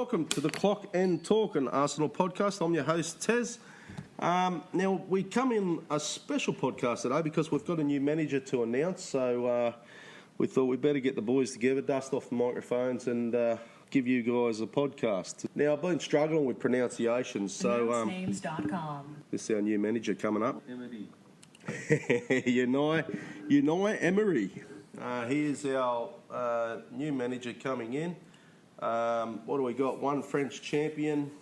welcome to the Clock and Talk, an Arsenal podcast. I'm your host, Tez. Now, we come in a special podcast today because we've got a new manager to announce, so we thought we'd better get the boys together, dust off the microphones and give you guys a podcast. Now, I've been struggling with pronunciations, so AnnounceNames.com. This is our new manager coming up. Emery. Unai Emery. He is our new manager coming in. What do we got? 1 French champion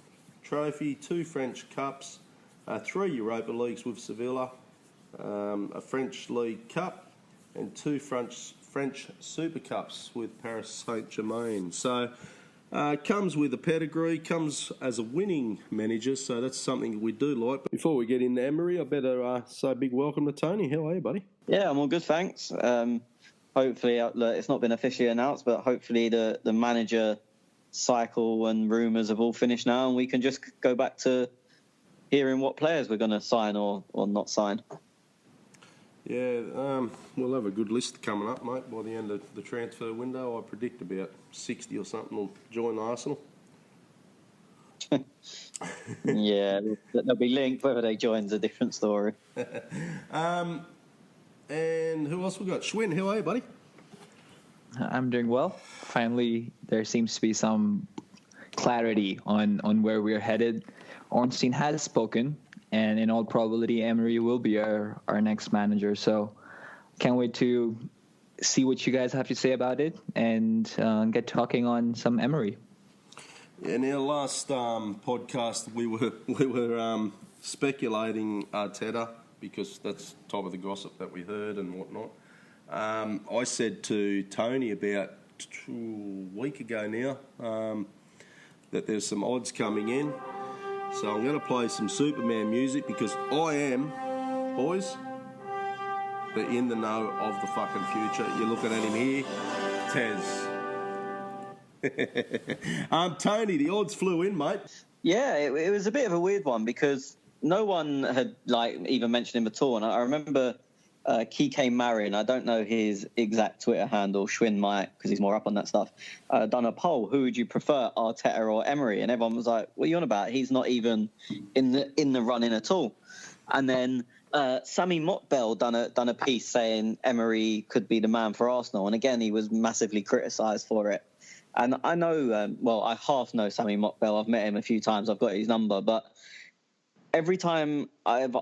trophy, 2 French cups, 3 Europa Leagues with Sevilla, a French League Cup, and 2 French Super Cups with Paris Saint-Germain. So comes with a pedigree, comes as a winning manager, so that's something we do like. But before we get into Emery, I better say a big welcome to Tony. How are you, buddy? Yeah, I'm all good, thanks. Hopefully, it's not been officially announced, but hopefully the manager cycle and rumours have all finished now, and we can just go back to hearing what players we're going to sign or not sign. Yeah, we'll have a good list coming up, mate, by the end of the transfer window. I predict about 60 or something will join Arsenal. Yeah, they'll be linked. Whether they join's a different story. And who else we got? Schwinn, how are you, buddy? I'm doing well. Finally, there seems to be some clarity on where we're headed. Ornstein has spoken, and in all probability, Emery will be our next manager. So can't wait to see what you guys have to say about it and get talking on some Emery. Yeah, in our last podcast, we were speculating Arteta because that's top of the gossip that we heard and whatnot. I said to Tony about a week ago now that there's some odds coming in. So I'm going to play some Superman music because I am, boys, in the know of the fucking future. You're looking at him here, Tez. Tony, the odds flew in, mate. Yeah, it was a bit of a weird one because no one had even mentioned him at all. And I remember Kike Marin, I don't know his exact Twitter handle, Schwinn might, because he's more up on that stuff, done a poll, who would you prefer, Arteta or Emery? And everyone was like, what are you on about? He's not even in the running at all. And then Sammy Motbell done a piece saying Emery could be the man for Arsenal. And again, he was massively criticised for it. And I know, I half know Sammy Motbell. I've met him a few times. I've got his number. But every time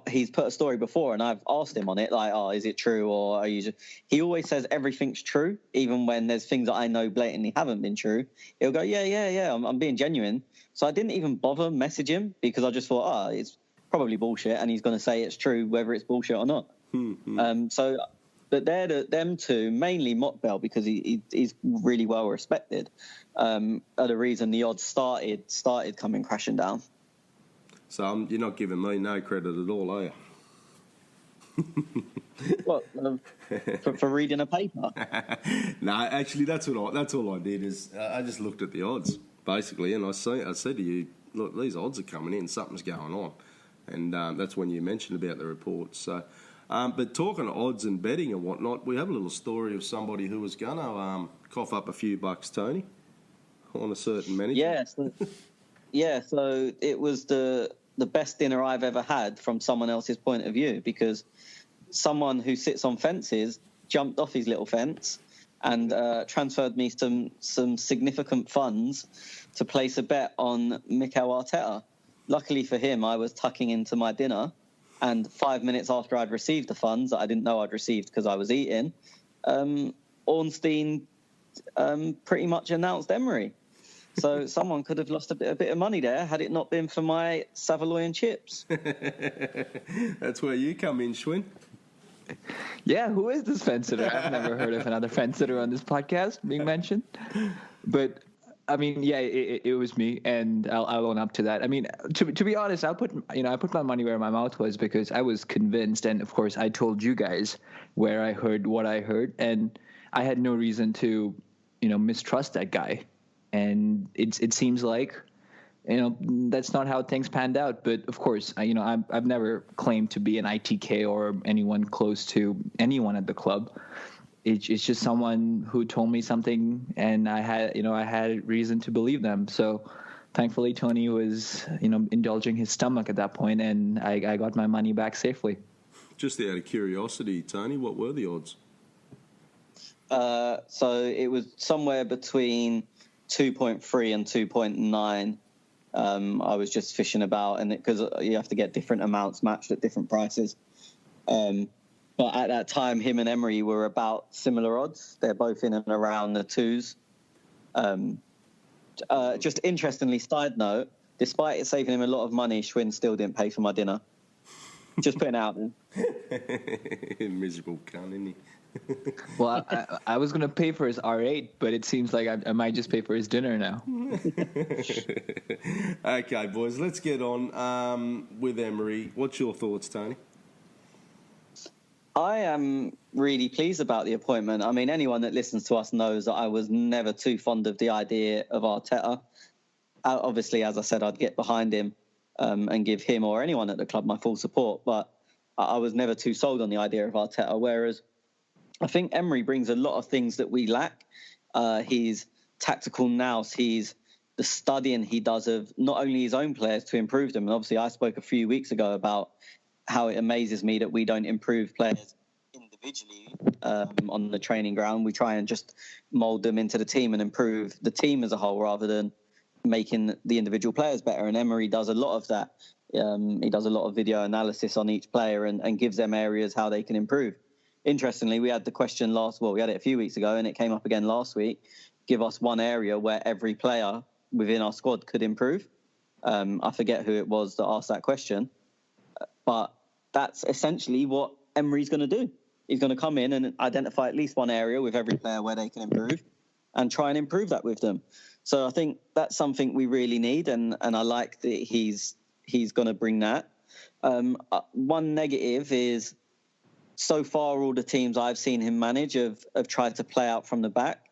he's put a story before and I've asked him on it, like, oh, is it true? Or are you just... He always says everything's true, even when there's things that I know blatantly haven't been true. He'll go, yeah, I'm being genuine. So I didn't even bother message him because I just thought, it's probably bullshit and he's going to say it's true whether it's bullshit or not. But they're them two, mainly Motbell, because he's really well respected, are the reason the odds started coming crashing down. So you're not giving me no credit at all, are you? What, for reading a paper? No, actually, that's all I did is I just looked at the odds basically, and I said to you, look, these odds are coming in, something's going on, and that's when you mentioned about the reports. So, but talking odds and betting and whatnot, we have a little story of somebody who was going to cough up a few bucks, Tony, on a certain manager. Yeah, so it was the best dinner I've ever had from someone else's point of view, because someone who sits on fences jumped off his little fence and transferred me some significant funds to place a bet on Mikel Arteta. Luckily for him, I was tucking into my dinner, and 5 minutes after I'd received the funds that I didn't know I'd received because I was eating, Ornstein pretty much announced Emery. So someone could have lost a bit of money there had it not been for my Savoy and chips. That's where you come in, Schwinn. Yeah, who is this fence sitter? I've never heard of another fence sitter on this podcast being mentioned. But, I mean, yeah, it was me, and I'll own up to that. I mean, to be honest, I put my money where my mouth was because I was convinced, and, of course, I told you guys where I heard what I heard, and I had no reason to, mistrust that guy. And it seems like, that's not how things panned out. But of course, I've never claimed to be an ITK or anyone close to anyone at the club. It's just someone who told me something, and I had reason to believe them. So thankfully, Tony was, indulging his stomach at that point, and I got my money back safely. Just out of curiosity, Tony, what were the odds? So it was somewhere between 2.3 and 2.9. I was just fishing about, and because you have to get different amounts matched at different prices. But at that time, him and Emery were about similar odds. They're both in and around the twos. Just interestingly, side note, despite it saving him a lot of money, Schwinn still didn't pay for my dinner. Just putting it out there. Miserable cunt, isn't he? Well, I was going to pay for his R8, but it seems like I might just pay for his dinner now. Okay, boys, let's get on with Emery. What's your thoughts, Tony? I am really pleased about the appointment. I mean, anyone that listens to us knows that I was never too fond of the idea of Arteta. Obviously, as I said, I'd get behind him and give him or anyone at the club my full support, but I was never too sold on the idea of Arteta, whereas I think Emery brings a lot of things that we lack. He's tactical nous. He's the studying he does of not only his own players to improve them. And obviously, I spoke a few weeks ago about how it amazes me that we don't improve players individually on the training ground. We try and just mould them into the team and improve the team as a whole rather than making the individual players better. And Emery does a lot of that. He does a lot of video analysis on each player and gives them areas how they can improve. Interestingly, we had the question we had it a few weeks ago and it came up again last week. Give us one area where every player within our squad could improve. I forget who it was that asked that question. But that's essentially what Emery's going to do. He's going to come in and identify at least one area with every player where they can improve and try and improve that with them. So I think that's something we really need, and I like that he's going to bring that. One negative is so far all the teams I've seen him manage have tried to play out from the back.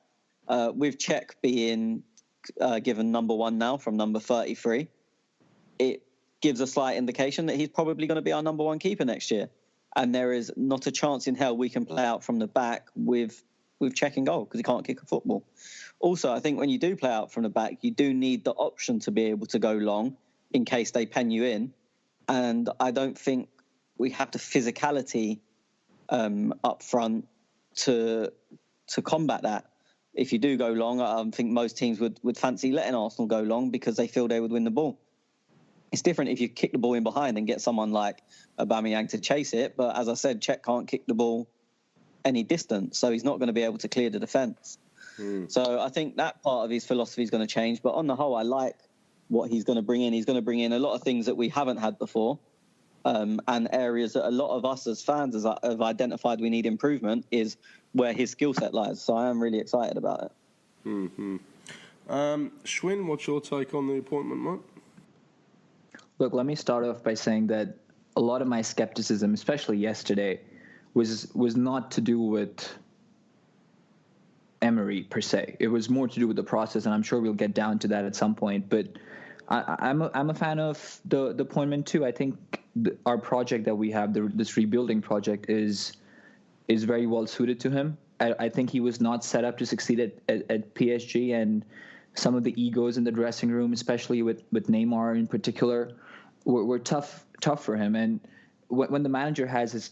With Czech being given number 1 now from number 33, it gives a slight indication that he's probably going to be our number 1 keeper next year. And there is not a chance in hell we can play out from the back with Czech in goal because he can't kick a football. Also, I think when you do play out from the back, you do need the option to be able to go long in case they pen you in. And I don't think we have the physicality up front to combat that. If you do go long, I think most teams would fancy letting Arsenal go long because they feel they would win the ball. It's different if you kick the ball in behind and get someone like Aubameyang to chase it. But as I said, Czech can't kick the ball any distance, so he's not going to be able to clear the defence. So I think that part of his philosophy is going to change. But on the whole, I like what he's going to bring in. He's going to bring in a lot of things that we haven't had before and areas that a lot of us as fans have identified we need improvement is where his skill set lies. So I am really excited about it. Mm-hmm. Schwinn, what's your take on the appointment, mate? Look, let me start off by saying that a lot of my skepticism, especially yesterday, was not to do with Emery per se. It was more to do with the process, and I'm sure we'll get down to that at some point. But I'm a fan of the appointment too. I think our project that we have, this rebuilding project, is very well suited to him. I think he was not set up to succeed at PSG, and some of the egos in the dressing room, especially with Neymar in particular, were tough for him. And when the manager has his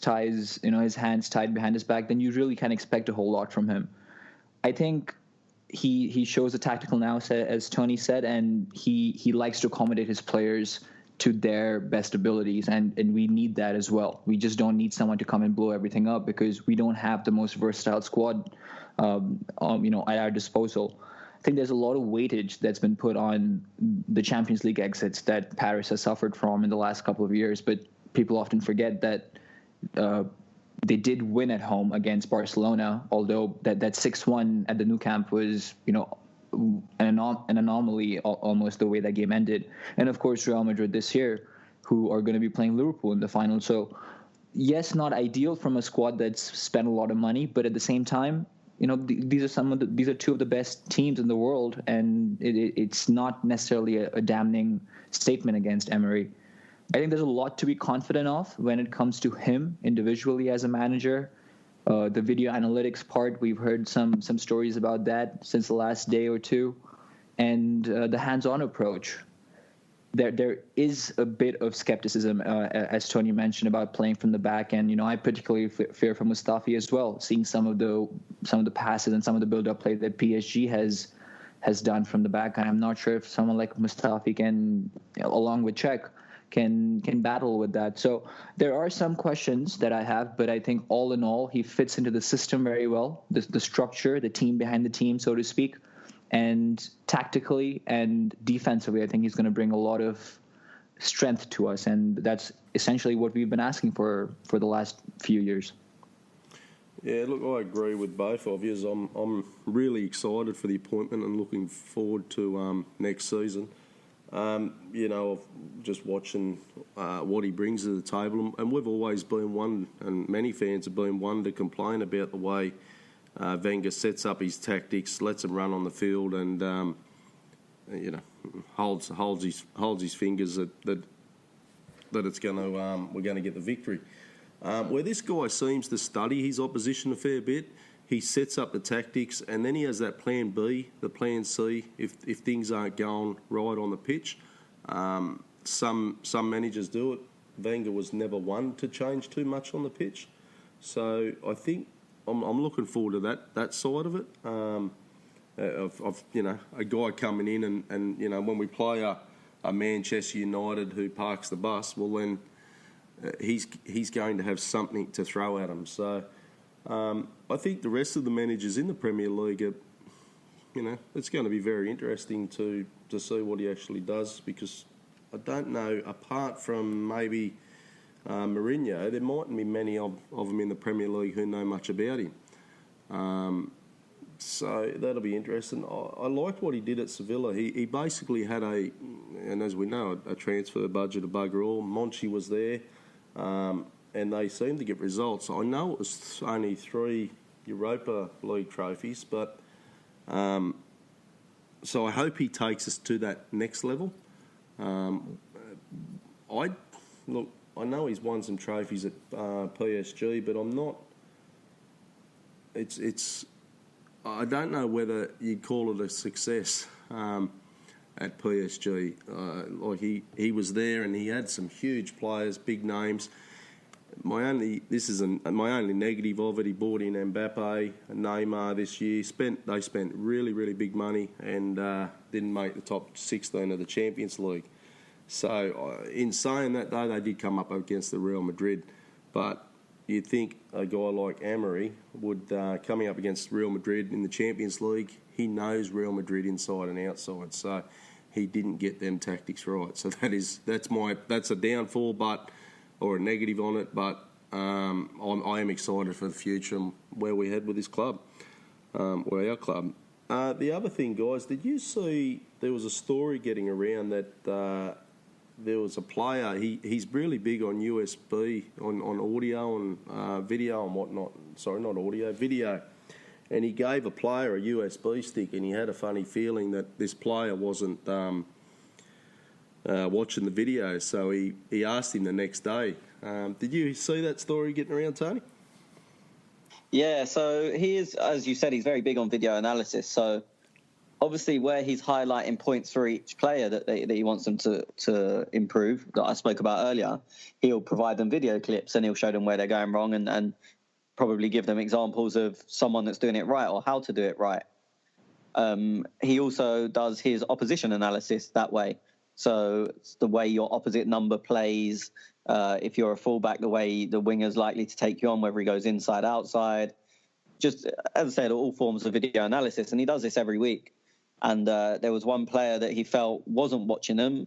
hands tied behind his back, then you really can't expect a whole lot from him. I think he shows a tactical nous, as Tony said, and he likes to accommodate his players to their best abilities, and we need that as well. We just don't need someone to come and blow everything up because we don't have the most versatile squad, at our disposal. I think there's a lot of weightage that's been put on the Champions League exits that Paris has suffered from in the last couple of years, but people often forget that they did win at home against Barcelona, although that 6-1 at the Nou Camp was, an anomaly almost the way that game ended. And of course, Real Madrid this year, who are going to be playing Liverpool in the final. So yes, not ideal from a squad that's spent a lot of money, but at the same time, these are two of the best teams in the world, and it's not necessarily a damning statement against Emery. I think there's a lot to be confident of when it comes to him individually as a manager. The video analytics part, we've heard some stories about that since the last day or two, and the hands-on approach, there is a bit of skepticism, as Tony mentioned, about playing from the back. And I particularly fear for Mustafi as well, seeing some of the passes and some of the build-up play that PSG has done from the back. And I'm not sure if someone like Mustafi can, along with Cech, can battle with that. So there are some questions that I have, but I think all in all, he fits into the system very well, the structure, the team behind the team, so to speak. And tactically and defensively, I think he's going to bring a lot of strength to us. And that's essentially what we've been asking for the last few years. Yeah, look, I agree with both of you. I'm really excited for the appointment and looking forward to next season. Just watching what he brings to the table. And we've always been one, and many fans have been one, to complain about the way Wenger sets up his tactics, lets him run on the field, and holds his fingers that it's going to we're going to get the victory. Where this guy seems to study his opposition a fair bit, he sets up the tactics, and then he has that plan B, the plan C, if things aren't going right on the pitch. Some managers do it. Wenger was never one to change too much on the pitch, so I think I'm looking forward to that side of it. Of a guy coming in and when we play a Manchester United who parks the bus, well then he's going to have something to throw at him. So I think the rest of the managers in the Premier League are, it's going to be very interesting to see what he actually does, because I don't know, apart from maybe Mourinho, there mightn't be many of them in the Premier League who know much about him. So that'll be interesting. I liked what he did at Sevilla. He basically had and as we know, a transfer budget of bugger all. Monchi was there, and they seemed to get results. I know it was only 3 Europa League trophies, but so I hope he takes us to that next level. I know he's won some trophies at PSG, but I'm not. I don't know whether you'd call it a success at PSG. He was there and he had some huge players, big names. My only negative of it, he bought in Mbappe and Neymar this year. They spent really, really big money and didn't make the top 16 of the Champions League. So in saying that, though, they did come up against the Real Madrid. But you'd think a guy like Emery would, coming up against Real Madrid in the Champions League, he knows Real Madrid inside and outside. So he didn't get them tactics right. So that's a downfall, or a negative on it. But I am excited for the future and where we head with this club, or our club. The other thing, guys, did you see there was a story getting around that there was a player, he's really big on USB, on audio and video and whatnot. Sorry, not audio, video. And he gave a player a USB stick, and he had a funny feeling that this player wasn't watching the video. So he asked him the next day. Did you see that story getting around, Tony? Yeah, so he is, as you said, he's very big on video analysis. So obviously where he's highlighting points for each player that he wants them to improve, that I spoke about earlier, he'll provide them video clips and he'll show them where they're going wrong and probably give them examples of someone that's doing it right or how to do it right. He also does his opposition analysis that way. So it's the way your opposite number plays. If you're a fullback, the way the winger's likely to take you on, whether he goes inside, outside. Just, as I said, all forms of video analysis. And he does this every week. And there was one player that he felt wasn't watching them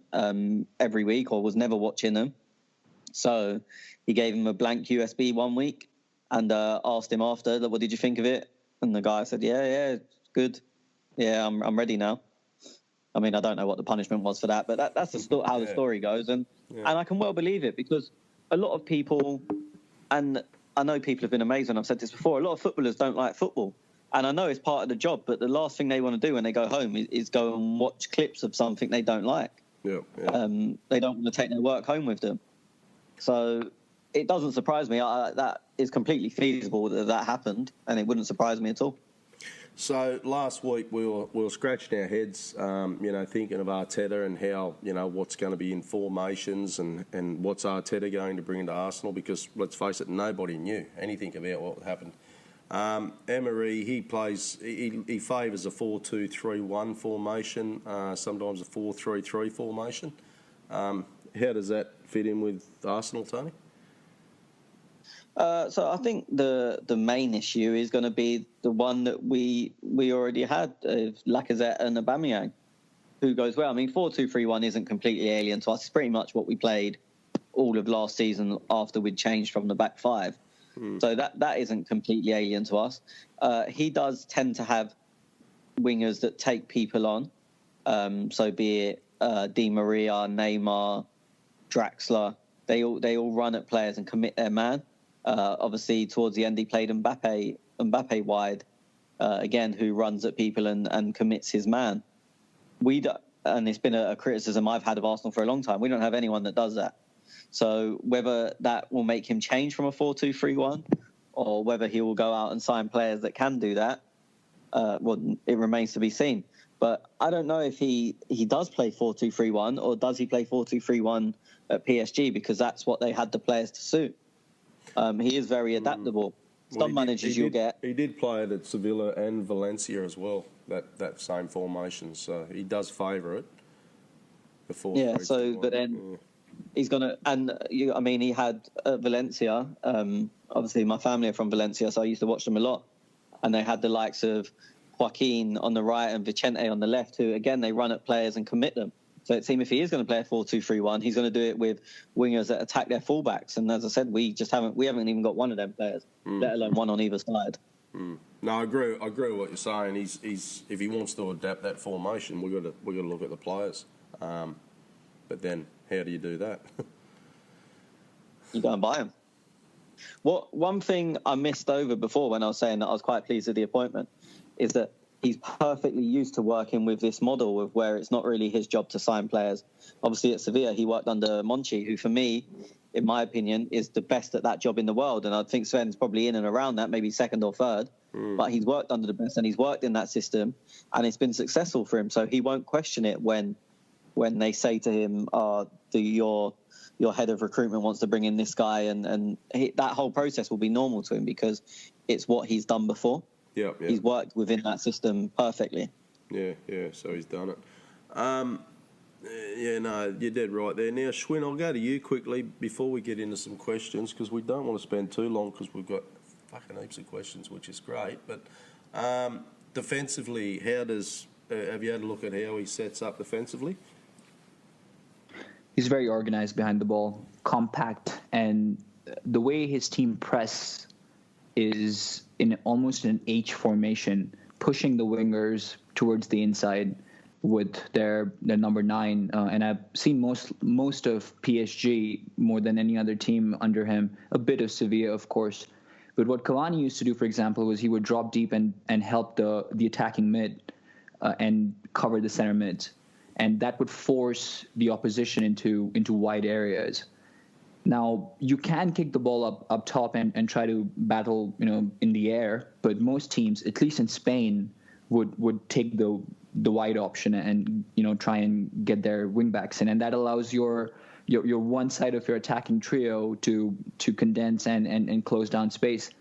every week or was never watching them. So he gave him a blank USB one week and asked him after, what did you think of it? And the guy said, yeah, it's good. Yeah, I'm ready now. I mean, I don't know what the punishment was for that, but that's how the story goes. And I can well believe it, because a lot of people, and I know people have been amazed when I've said this before, a lot of footballers don't like football. And I know it's part of the job, but the last thing they want to do when they go home is go and watch clips of something they don't like. Yeah. They don't want to take their work home with them. So it doesn't surprise me. That is completely feasible that happened, and it wouldn't surprise me at all. So last week we were scratching our heads, thinking of Arteta and how, what's going to be in formations and what's Arteta going to bring into Arsenal, because let's face it, nobody knew anything about what happened. Emery, he favours a 4-2-3-1 formation, sometimes a 4-3-3 formation. How does that fit in with Arsenal, Tony? So I think the main issue is going to be the one that we already had, Lacazette and Aubameyang, who goes well. I mean, 4-2-3-1 isn't completely alien to us. It's pretty much what we played all of last season after we'd changed from the back five. So that isn't completely alien to us. He does tend to have wingers that take people on. So be it Di Maria, Neymar, Draxler, they all run at players and commit their man. Obviously, towards the end, he played Mbappe wide, again, who runs at people and commits his man. And it's been a criticism I've had of Arsenal for a long time. We don't have anyone that does that. So whether that will make him change from a 4-2-3-1 or whether he will go out and sign players that can do that, it remains to be seen. But I don't know if he does play 4-2-3-1 or does he play 4-2-3-1 at PSG, because that's what they had the players to suit. He is very adaptable. Some managers you'll get. He did play it at Sevilla and Valencia as well, that same formation. So he does favour it. But then he's going to... And, he had Valencia. Obviously, my family are from Valencia, so I used to watch them a lot. And they had the likes of Joaquin on the right and Vicente on the left, who, again, they run at players and commit them. So it seems if he is going to play a 4-2-3-1, he's going to do it with wingers that attack their fullbacks. And as I said, we haven't even got one of them players, let alone one on either side. No, I agree with what you're saying. He's if he wants to adapt that formation, we've got to look at the players. But then, how do you do that? You go and buy him. One thing I missed over before when I was saying that I was quite pleased with the appointment is that he's perfectly used to working with this model of where it's not really his job to sign players. Obviously, at Sevilla, he worked under Monchi, who, for me, in my opinion, is the best at that job in the world. And I think Sven's probably in and around that, maybe second or third. But he's worked under the best and he's worked in that system, and it's been successful for him. So he won't question it when they say to him, your head of recruitment wants to bring in this guy. And that whole process will be normal to him because it's what he's done before. Yeah. He's worked within that system perfectly. Yeah, so he's done it. You're dead right there. Now, Schwinn, I'll go to you quickly before we get into some questions, because we don't want to spend too long because we've got fucking heaps of questions, which is great. But defensively, have you had a look at how he sets up defensively? He's very organized behind the ball, compact, and the way his team press is in almost an H formation, pushing the wingers towards the inside with their number 9. And I've seen most of PSG more than any other team under him, a bit of Sevilla, of course. But what Cavani used to do, for example, was he would drop deep and help the attacking mid and cover the center mids. And that would force the opposition into wide areas. Now, you can kick the ball up top and try to battle, in the air, but most teams, at least in Spain, would take the wide option and, try and get their wingbacks in. And that allows your one side of your attacking trio to condense and close down space.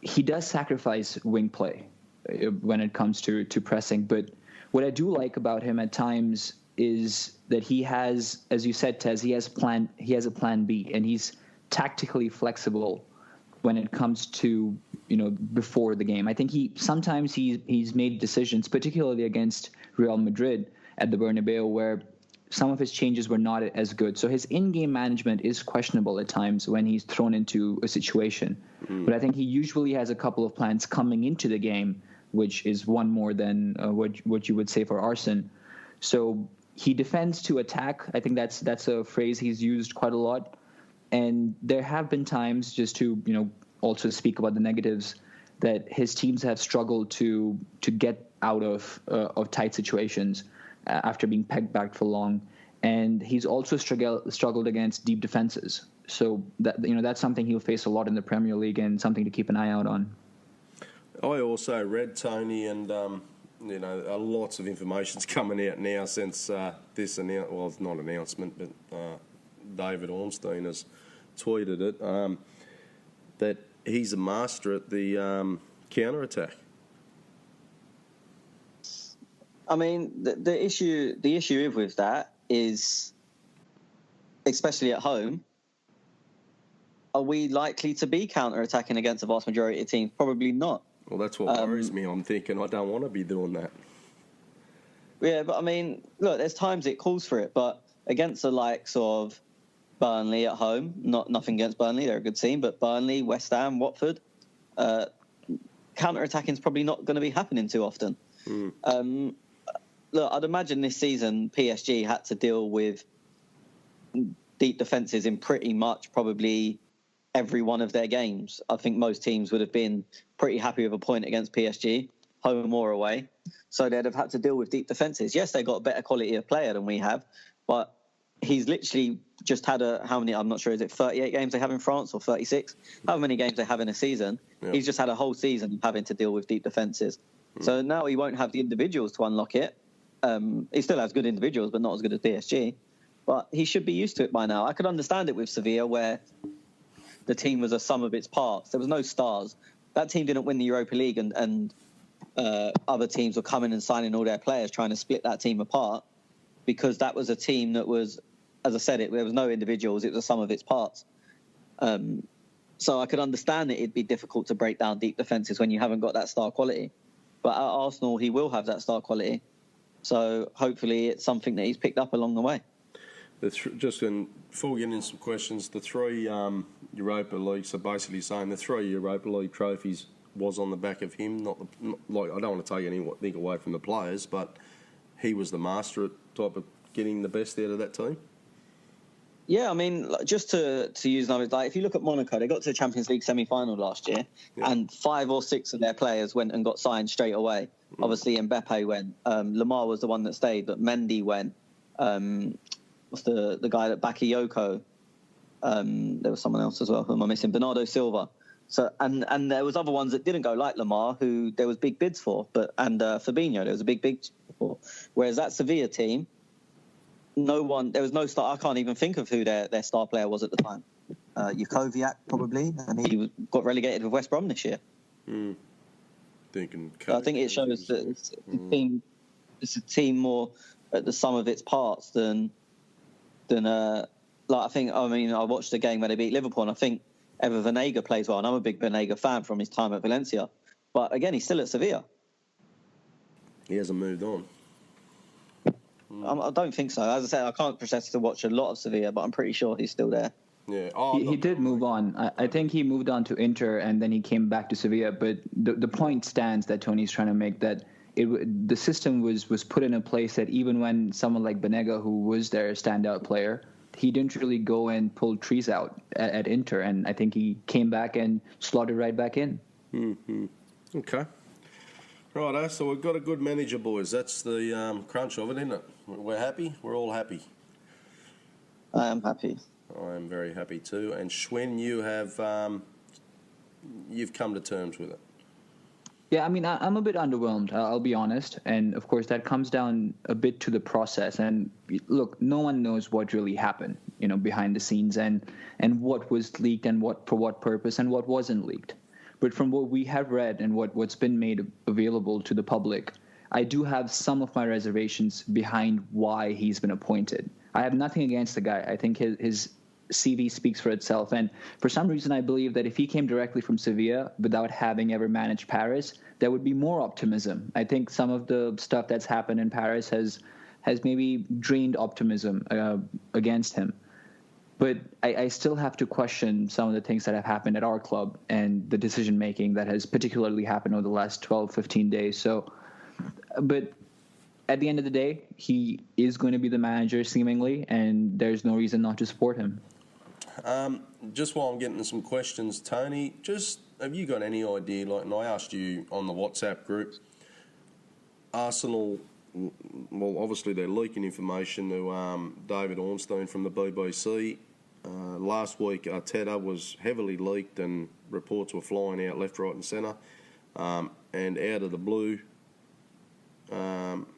He does sacrifice wing play when it comes to pressing, but what I do like about him at times is that he has, as you said, Tez, he has a plan B, and he's tactically flexible when it comes to, before the game. I think sometimes he's made decisions, particularly against Real Madrid at the Bernabeu, where some of his changes were not as good. So his in-game management is questionable at times when he's thrown into a situation. But I think he usually has a couple of plans coming into the game, which is one more than what you would say for Arsene. So he defends to attack. I think that's a phrase he's used quite a lot. And there have been times, just to also speak about the negatives, that his teams have struggled to get out of tight situations after being pegged back for long. And he's also struggled against deep defenses. So that's something he'll face a lot in the Premier League and something to keep an eye out on. I also read, Tony, and lots of information's coming out now since this it's not announcement, but David Ornstein has tweeted it, that he's a master at the counter-attack. I mean, the issue with that is, especially at home, are we likely to be counter-attacking against the vast majority of teams? Probably not. Well, that's what worries me. I'm thinking I don't want to be doing that. Yeah, but I mean, look, there's times it calls for it, but against the likes of Burnley at home, nothing against Burnley, they're a good team, but Burnley, West Ham, Watford, counter-attacking is probably not going to be happening too often. Look, I'd imagine this season PSG had to deal with deep defences in pretty much probably every one of their games. I think most teams would have been pretty happy with a point against PSG, home or away. So they'd have had to deal with deep defences. Yes, they got a better quality of player than we have, but he's literally just had how many, I'm not sure, is it 38 games they have in France or 36? How many games they have in a season? Yeah. He's just had a whole season having to deal with deep defences. So now he won't have the individuals to unlock it. He still has good individuals, but not as good as PSG. But he should be used to it by now. I could understand it with Sevilla, where the team was a sum of its parts. There was no stars. That team didn't win the Europa League, and other teams were coming and signing all their players, trying to split that team apart, because that was a team that was, as I said, there was no individuals. It was a sum of its parts. So I could understand that it'd be difficult to break down deep defences when you haven't got that star quality. But at Arsenal, he will have that star quality. So hopefully it's something that he's picked up along the way. Before we get into some questions, the three Europa Leagues are basically saying the 3 Europa League trophies was on the back of him. I don't want to take anything away from the players, but he was the master at type of getting the best out of that team. Yeah, I mean, just to use numbers, like if you look at Monaco, they got to the Champions League semi-final last year, and 5 or 6 of their players went and got signed straight away. Obviously, Mbappe went. Lamar was the one that stayed, but Mendy went. What's the guy that Bakayoko? There was someone else as well who am I missing? Bernardo Silva. So and there was other ones that didn't go, like Lamar, who there was big bids for, and Fabinho, there was a big bid for. Whereas that Sevilla team, there was no star. I can't even think of who their star player was at the time. Jukovic, probably, and he got relegated with West Brom this year. I think it shows that it's a team more at the sum of its parts than I watched the game where they beat Liverpool, and I think Ever Venega plays well, and I'm a big Venega fan from his time at Valencia. But again, he's still at Sevilla. He hasn't moved on. I don't think so. As I said, I can't process to watch a lot of Sevilla, but I'm pretty sure he's still there. Yeah, he did move on. I think he moved on to Inter, and then he came back to Sevilla. But the point stands that Tony's trying to make, that the system was put in a place that even when someone like Banega, who was their standout player, he didn't really go and pull trees out at Inter, and I think he came back and slotted right back in. Mm-hmm. Okay. Righto, so we've got a good manager, boys. That's the crunch of it, isn't it? We're happy. We're all happy. I am happy. I am very happy too. And Schwinn, you've come to terms with it. Yeah, I mean, I'm a bit underwhelmed, I'll be honest. And, of course, that comes down a bit to the process. And, look, no one knows what really happened, behind the scenes and what was leaked and for what purpose and what wasn't leaked. But from what we have read and what's been made available to the public, I do have some of my reservations behind why he's been appointed. I have nothing against the guy. I think his CV speaks for itself. And for some reason, I believe that if he came directly from Sevilla without having ever managed Paris, there would be more optimism. I think some of the stuff that's happened in Paris has maybe drained optimism against him. But I still have to question some of the things that have happened at our club and the decision-making that has particularly happened over the last 12, 15 days. But at the end of the day, he is going to be the manager, seemingly, and there's no reason not to support him. Just while I'm getting some questions, Tony, have you got any idea, and I asked you on the WhatsApp group, Arsenal, well, obviously they're leaking information to David Ornstein from the BBC. Last week, Arteta was heavily leaked and reports were flying out left, right and centre. And out of the blue,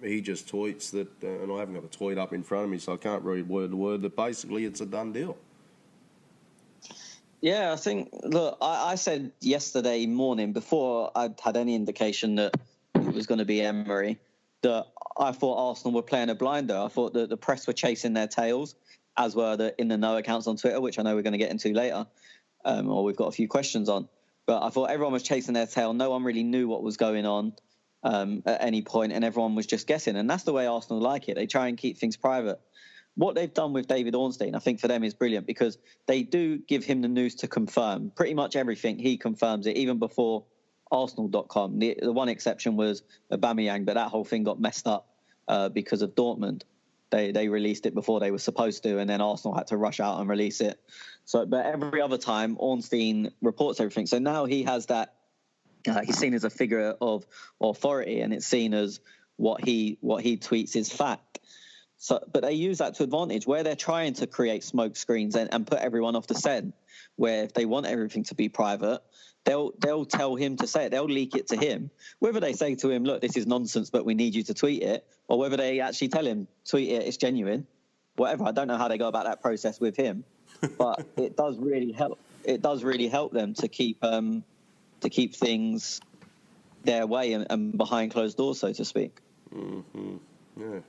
he just tweets that, and I haven't got the tweet up in front of me, so I can't read word to word, that basically it's a done deal. Yeah, I think, look, I said yesterday morning, before I'd had any indication that it was going to be Emery, that I thought Arsenal were playing a blinder. I thought that the press were chasing their tails, as were the in the know accounts on Twitter, which I know we're going to get into later, or we've got a few questions on. But I thought everyone was chasing their tail. No one really knew what was going on at any point, and everyone was just guessing. And that's the way Arsenal like it. They try and keep things private. What they've done with David Ornstein, I think for them is brilliant, because they do give him the news to confirm. Pretty much everything, he confirms it, even before Arsenal.com. The one exception was Aubameyang, but that whole thing got messed up because of Dortmund. They released it before they were supposed to, and then Arsenal had to rush out and release it. So, but every other time, Ornstein reports everything. So now he has that. He's seen as a figure of authority, and it's seen as what he tweets is fact. So, but they use that to advantage where they're trying to create smoke screens and put everyone off the scent. Where if they want everything to be private, they'll tell him to say it. They'll leak it to him. Whether they say to him, "Look, this is nonsense, but we need you to tweet it," or whether they actually tell him, "Tweet it, it's genuine." Whatever. I don't know how they go about that process with him, but it does really help. It does really help them to keep things their way and behind closed doors, so to speak. Mm-hmm. Yeah.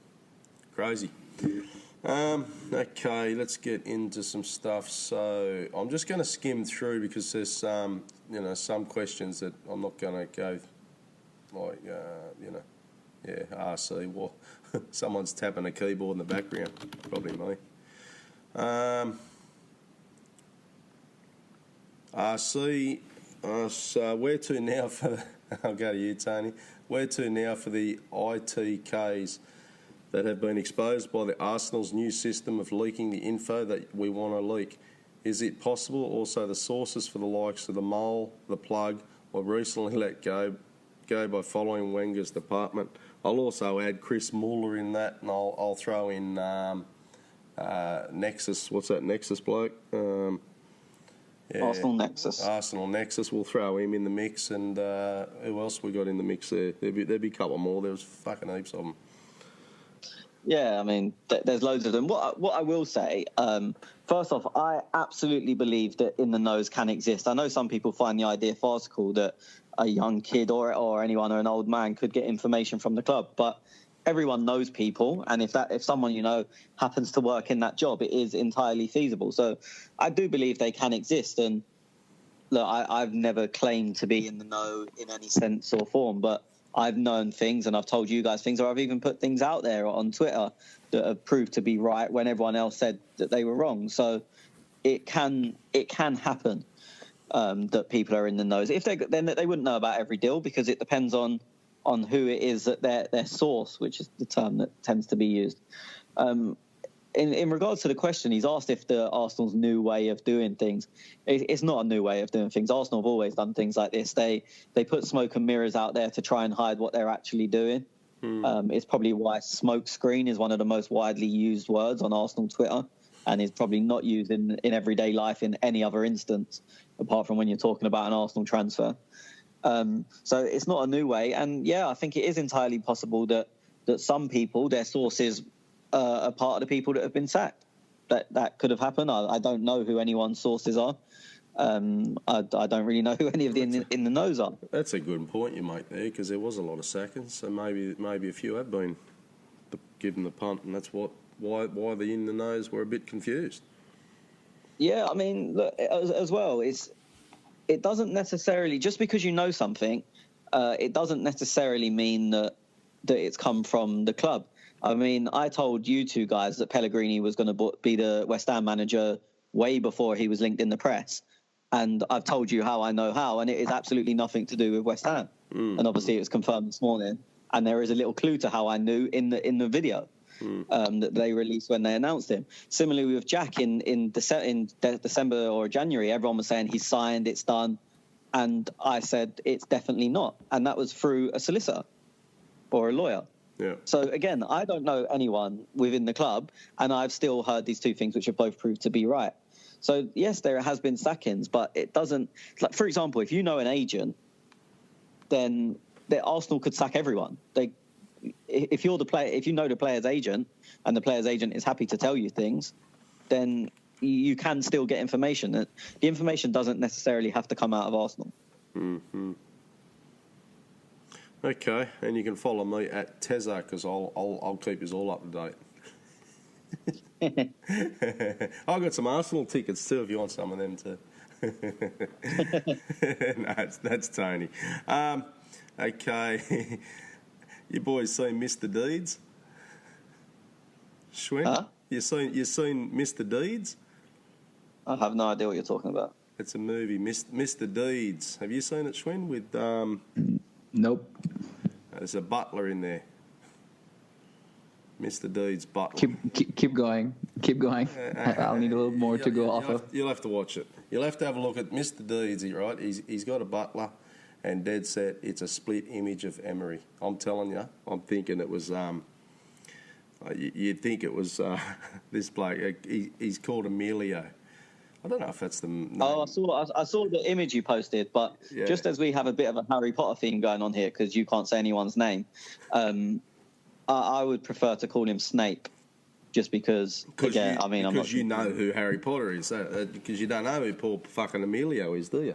Crazy. Okay, let's get into some stuff. So I'm just going to skim through because there's some questions that I'm not going to go like, RC. Well, someone's tapping a keyboard in the background, probably me. RC. So where to now for the, I'll go to you, Tony. Where to now for the ITKs that have been exposed by the Arsenal's new system of leaking the info that we want to leak? Is it possible also the sources for the likes of the Mole, the Plug, were recently let go by following Wenger's department? I'll also add Chris Muller in that, and I'll throw in Nexus. What's that Nexus bloke? Arsenal Nexus. Arsenal Nexus. We'll throw him in the mix, and who else we got in the mix there? There'd be a couple more. There was fucking heaps of them. Yeah, I mean, there's loads of them. What I will say, first off, I absolutely believe that in the knows can exist. I know some people find the idea farcical that a young kid or anyone or an old man could get information from the club, but everyone knows people, and if someone happens to work in that job, it is entirely feasible. So I do believe they can exist. And look, I've never claimed to be in the know in any sense or form, but I've known things and I've told you guys things, or I've even put things out there on Twitter that have proved to be right when everyone else said that they were wrong. So it can happen that people are in the knows. If then they wouldn't know about every deal, because it depends on who it is that their source, which is the term that tends to be used. In regards to the question, he's asked if the Arsenal's new way of doing things. It's not a new way of doing things. Arsenal have always done things like this. They put smoke and mirrors out there to try and hide what they're actually doing. It's probably why smoke screen is one of the most widely used words on Arsenal Twitter, and is probably not used in everyday life in any other instance, apart from when you're talking about an Arsenal transfer. So it's not a new way. And yeah, I think it is entirely possible that some people, their sources, are part of the people that have been sacked. That could have happened. I don't know who anyone's sources are. I don't really know who any of the in the knows are. That's a good point you make there, because there was a lot of sackings, so maybe a few have been given the punt, and that's why the in the knows were a bit confused. Yeah, I mean, look, as well, it doesn't necessarily, just because you know something, it doesn't necessarily mean that it's come from the club. I mean, I told you two guys that Pellegrini was going to be the West Ham manager way before he was linked in the press. And I've told you how I know how, and it is absolutely nothing to do with West Ham. And obviously it was confirmed this morning. And there is a little clue to how I knew in the video that they released when they announced him. Similarly with Jack in December or January, everyone was saying he's signed, it's done. And I said it's definitely not. And that was through a solicitor or a lawyer. Yeah. So again, I don't know anyone within the club, and I've still heard these two things which have both proved to be right. So yes, there has been sackings, but it doesn't. Like, for example, if you know an agent, then Arsenal could sack everyone. If you're the player, if you know the player's agent and the player's agent is happy to tell you things, then you can still get information. The information doesn't necessarily have to come out of Arsenal. Mm-hmm. Okay, and you can follow me at Tezza because I'll keep us all up to date. I've got some Arsenal tickets too if you want some of them too. No, that's Tony. Okay, you boys seen Mr. Deeds? Schwinn? Huh? You seen Mr. Deeds? I have no idea what you're talking about. It's a movie, Mr. Deeds. Have you seen it, Schwinn? With Nope. there's a butler in there. Mr. Deeds butler. Keep going. Keep going. I'll need a little more to go off of. You'll have to watch it. You'll have to have a look at Mr. Deeds, right? He's got a butler, and dead set, it's a split image of Emery. I'm telling you, I'm thinking it was. You'd think it was this bloke. He's called Emilio. I don't know if that's the name. Oh, I saw the image you posted, but Yeah. just as we have a bit of a Harry Potter theme going on here because you can't say anyone's name, I would prefer to call him Snape, just because. Again, I'm not. Because you know who Harry Potter is. Because you don't know who Paul fucking Emilio is, do you?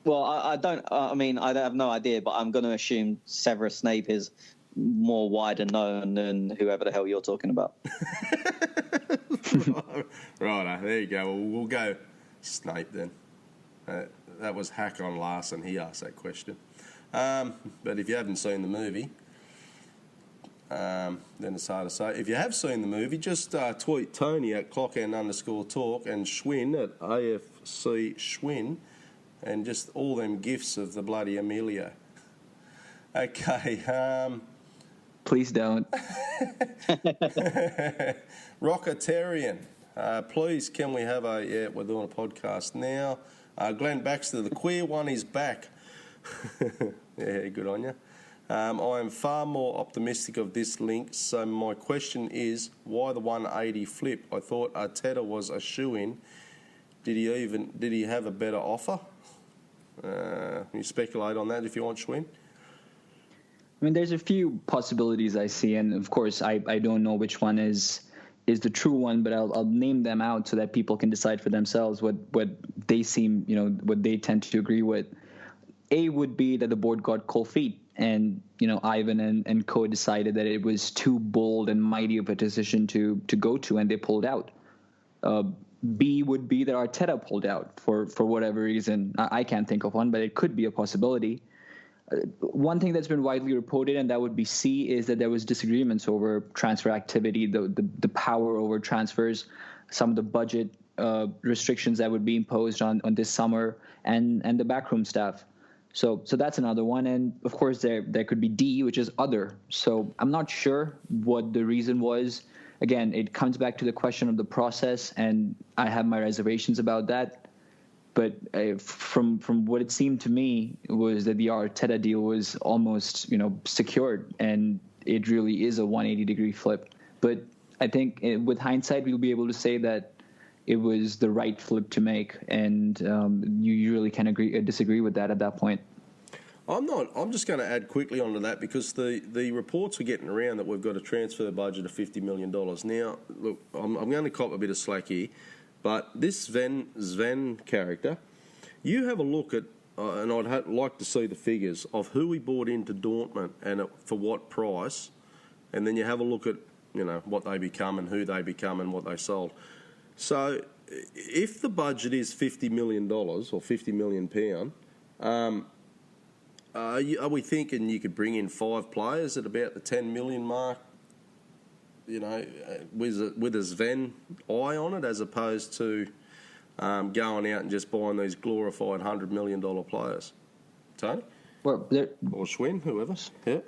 Well, I don't. I have no idea, but I'm going to assume Severus Snape is more wider known than whoever the hell you're talking about. Right, there you go. Well, we'll go Snape then. That was Hack on Larson. He asked that question. But if you haven't seen the movie, then it's hard to say. If you have seen the movie, just tweet Tony at @clockend_talk and Schwinn at AFC Schwinn, and just all them gifs of the bloody Emilio. Okay. Please don't. Rocketarian, please can we have we're doing a podcast now. Glenn Baxter, the queer one is back. Yeah, good on you. I am far more optimistic of this link, so my question is, why the 180 flip? I thought Arteta was a shoo-in. Did he have a better offer? Can you speculate on that if you want, Schwinn? I mean, there's a few possibilities I see, and of course, I don't know which one is the true one, but I'll name them out so that people can decide for themselves what they seem, what they tend to agree with. A would be that the board got cold feet, and Ivan and co decided that it was too bold and mighty of a decision to go to, and they pulled out. B would be that Arteta pulled out for whatever reason. I can't think of one, but it could be a possibility. One thing that's been widely reported, and that would be C, is that there was disagreements over transfer activity, the power over transfers, some of the budget restrictions that would be imposed on this summer, and the backroom staff. So that's another one. And of course there could be D, which is other. So I'm not sure what the reason was. Again, it comes back to the question of the process, and I have my reservations about that. But from what it seemed to me was that the Arteta deal was almost, secured, and it really is a 180-degree flip. But I think with hindsight, we'll be able to say that it was the right flip to make, and you really can't disagree with that at that point. I'm not. I'm just going to add quickly onto that because the reports are getting around that we've got a transfer budget of $50 million. Now, look, I'm going to cop a bit of slack here. But this Sven character, you have a look at, and I'd like to see the figures of who we bought into Dortmund and for what price, and then you have a look at, what they become and who they become and what they sold. So if the budget is $50 million or £50 million, are we thinking you could bring in 5 players at about the 10 million mark? With a Sven eye on it, as opposed to going out and just buying these glorified $100 million players. Tony? Well, or Schwinn, whoever. Yeah.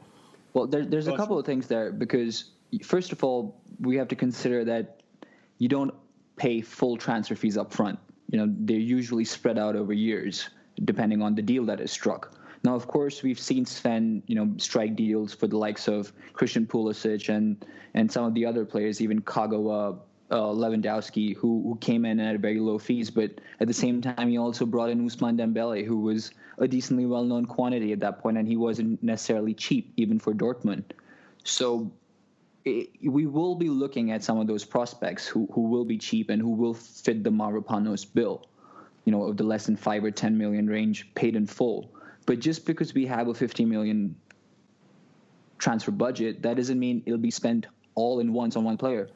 Well, there's a couple of things there, because first of all, we have to consider that you don't pay full transfer fees up front. They're usually spread out over years, depending on the deal that is struck. Now, of course, we've seen Sven, strike deals for the likes of Christian Pulisic and some of the other players, even Kagawa, Lewandowski, who came in at a very low fees, but at the same time, he also brought in Ousmane Dembele, who was a decently well-known quantity at that point, and he wasn't necessarily cheap, even for Dortmund. So we will be looking at some of those prospects who will be cheap and who will fit the Mavropanos bill, of the less than 5 or 10 million range, paid in full. But just because we have a 50 million transfer budget, that doesn't mean it'll be spent all in once on one player.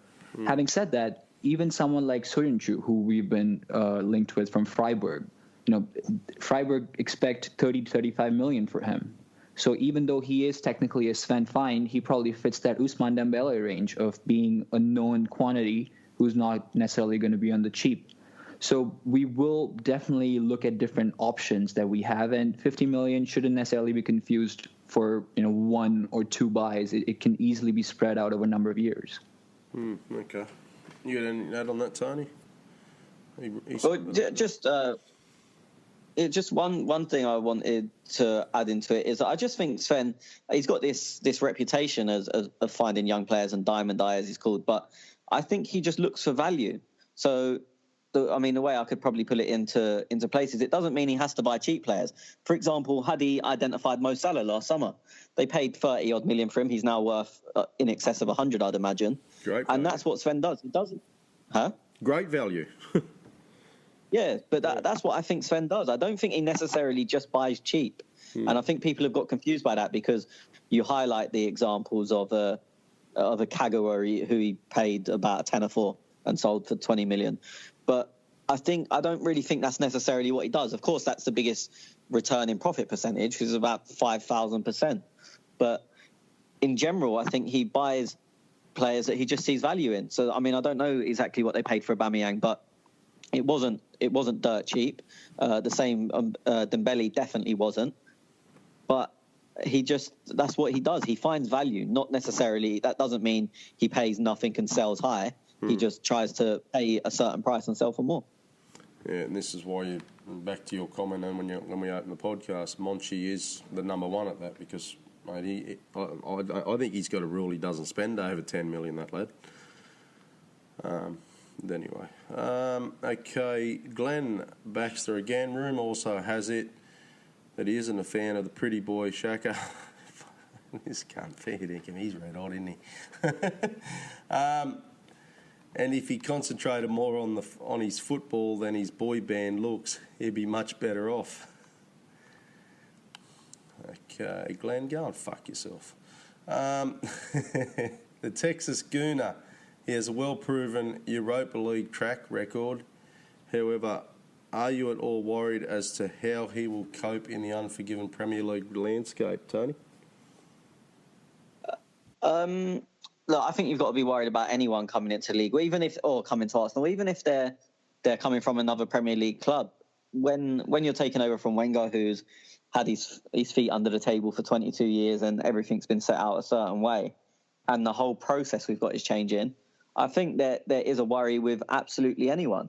Having said that, even someone like Soyuncu, who we've been linked with from Freiburg, Freiburg expect 30 to 35 million for him. So even though he is technically a Sven Fine, he probably fits that Ousmane Dembele range of being a known quantity who's not necessarily going to be on the cheap. So we will definitely look at different options that we have, and 50 million shouldn't necessarily be confused for 1 or 2 buys. It can easily be spread out over a number of years. Okay. You got anything to add on that, Tony? Just one thing I wanted to add into it is I just think Sven, he's got this reputation as of finding young players and diamond eye, as he's called, but I think he just looks for value. So, the way I could probably put it into places, it doesn't mean he has to buy cheap players. For example, Hadi identified Mo Salah last summer. They paid 30-odd million for him. He's now worth in excess of 100, I'd imagine. Great value. And that's what Sven does. He doesn't. Huh? Great value. Yeah, but that's what I think Sven does. I don't think he necessarily just buys cheap. And I think people have got confused by that because you highlight the examples of a Kagawa who he paid about a tenner for and sold for 20 million. But I don't really think that's necessarily what he does. Of course, that's the biggest return in profit percentage, which is about 5,000%. But in general, I think he buys players that he just sees value in. So, I don't know exactly what they paid for Aubameyang, but it wasn't dirt cheap. The same Dembele definitely wasn't. But that's what he does. He finds value, not necessarily. That doesn't mean he pays nothing and sells high. He just tries to pay a certain price and sell for more. Yeah, and this is why back to your comment, and when we open the podcast, Monchi is the number one at that because, mate, I think he's got a rule he doesn't spend over 10 million, that lad. Anyway, okay, Glenn Baxter again. Rumour also has it that he isn't a fan of the pretty boy Shaka. This can't fair dinkum. He's red hot, isn't he? And if he concentrated more on his football than his boy band looks, he'd be much better off. Okay, Glenn, go and fuck yourself. The Texas Gooner, he has a well-proven Europa League track record. However, are you at all worried as to how he will cope in the unforgiving Premier League landscape, Tony? Look, I think you've got to be worried about anyone coming into the league, or coming to Arsenal, even if they're coming from another Premier League club. When you're taking over from Wenger, who's had his feet under the table for 22 years and everything's been set out a certain way, and the whole process we've got is changing, I think that there is a worry with absolutely anyone.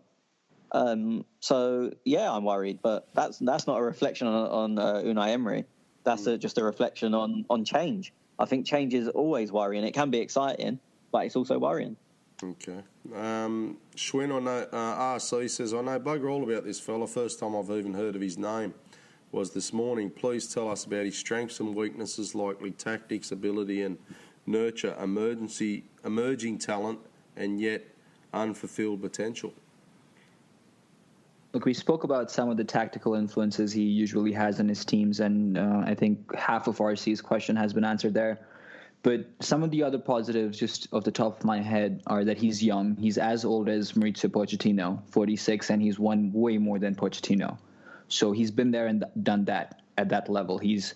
So yeah, I'm worried, but that's not a reflection on Unai Emery. That's just a reflection on change. I think change is always worrying. It can be exciting, but it's also worrying. Okay. Schwinn, I know. So he says, I know bugger all about this fella. First time I've even heard of his name was this morning. Please tell us about his strengths and weaknesses, likely tactics, ability, and nurture emerging talent, and yet unfulfilled potential. Look, we spoke about some of the tactical influences he usually has in his teams, and I think half of RC's question has been answered there. But some of the other positives, just off the top of my head, are that he's young. He's as old as Mauricio Pochettino, 46, and he's won way more than Pochettino. So he's been there and done that at that level. He's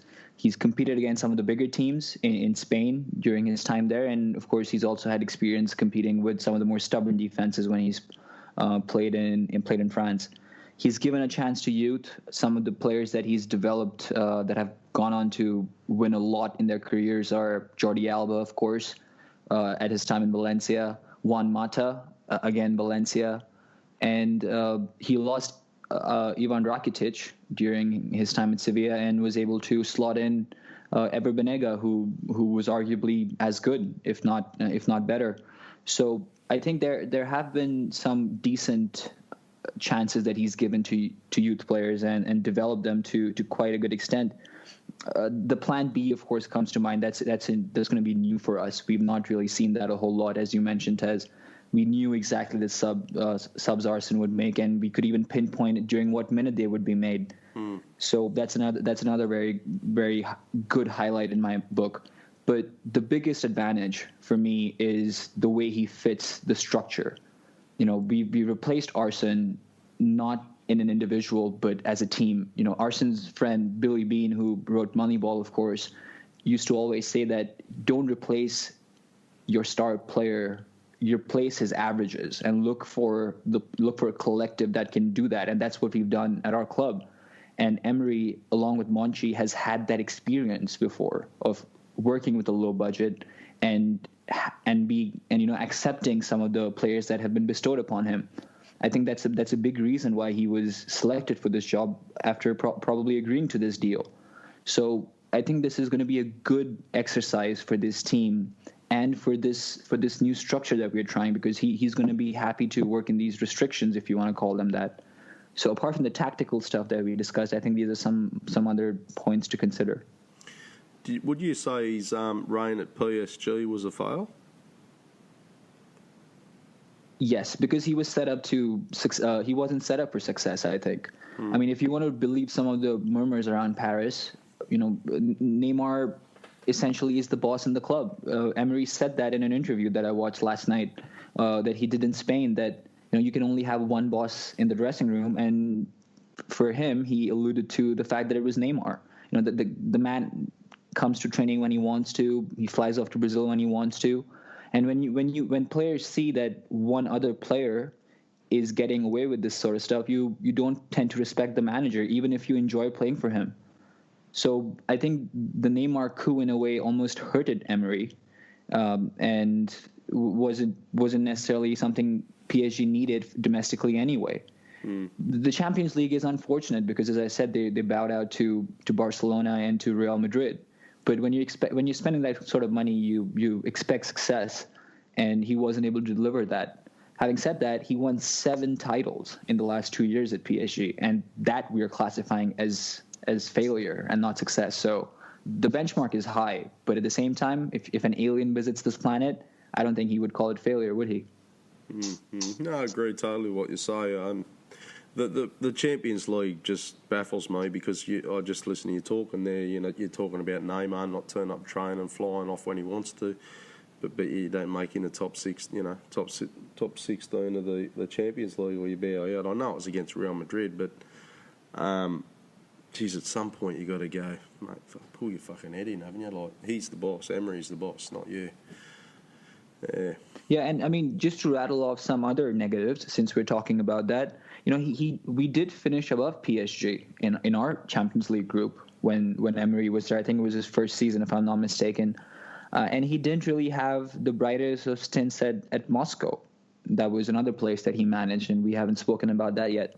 competed against some of the bigger teams in Spain during his time there, and of course he's also had experience competing with some of the more stubborn defenses when he's played in France. He's given a chance to youth. Some of the players that he's developed that have gone on to win a lot in their careers are Jordi Alba, of course, at his time in Valencia, Juan Mata, again Valencia, and he lost Ivan Rakitic during his time at Sevilla and was able to slot in Ever Banega, who was arguably as good, if not better. So I think there have been some decent chances that he's given to youth players and developed them to quite a good extent. The plan B, of course, comes to mind. That's going to be new for us. We've not really seen that a whole lot, as you mentioned, Tez. We knew exactly the subs Arsenal would make, and we could even pinpoint during what minute they would be made. So that's another very, very good highlight in my book. But the biggest advantage for me is the way he fits the structure. We replaced Arsene not in an individual, but as a team. Arsene's friend Billy Bean, who wrote Moneyball, of course, used to always say that don't replace your star player, replace his averages, and look for a collective that can do that. And that's what we've done at our club. And Emery, along with Monchi, has had that experience before of working with a low budget and accepting some of the players that have been bestowed upon him. I think that's a big reason why he was selected for this job after probably agreeing to this deal. So I think this is going to be a good exercise for this team and for this new structure that we're trying, because he's going to be happy to work in these restrictions, if you want to call them that. So apart from the tactical stuff that we discussed, I think these are some other points to consider. Would you say his reign at PSG was a fail? Yes, because he was set up he wasn't set up for success, I think. I mean, if you want to believe some of the murmurs around Paris, Neymar essentially is the boss in the club. Emery said that in an interview that I watched last night that he did in Spain, that you can only have one boss in the dressing room, and for him, he alluded to the fact that it was Neymar. The man comes to training when he wants to. He flies off to Brazil when he wants to. And when players see that one other player is getting away with this sort of stuff, you don't tend to respect the manager, even if you enjoy playing for him. So I think the Neymar coup in a way almost hurted Emery, and wasn't necessarily something PSG needed domestically anyway. The Champions League is unfortunate because, as I said, they bowed out to Barcelona and to Real Madrid. But when you're spending that sort of money, you expect success, and he wasn't able to deliver that. Having said that, he won 7 titles in the last 2 years at PSG, and that we are classifying as failure and not success. So the benchmark is high, but at the same time, if an alien visits this planet, I don't think he would call it failure, would he? Mm-hmm. No, I agree totally with what you say. The Champions League just baffles me because I just listen to you talking there. You're talking about Neymar not turning up training and flying off when he wants to, but you don't make in the top 16 of the Champions League, or you bow out. I know it was against Real Madrid, but at some point you got to go, mate, pull your fucking head in, haven't you? Like, he's the boss, Emery's the boss, not you. Yeah. Yeah, and I mean, just to rattle off some other negatives, since we're talking about that, we did finish above PSG in our Champions League group when Emery was there. I think it was his first season, if I'm not mistaken. And he didn't really have the brightest of stints at Moscow. That was another place that he managed, and we haven't spoken about that yet.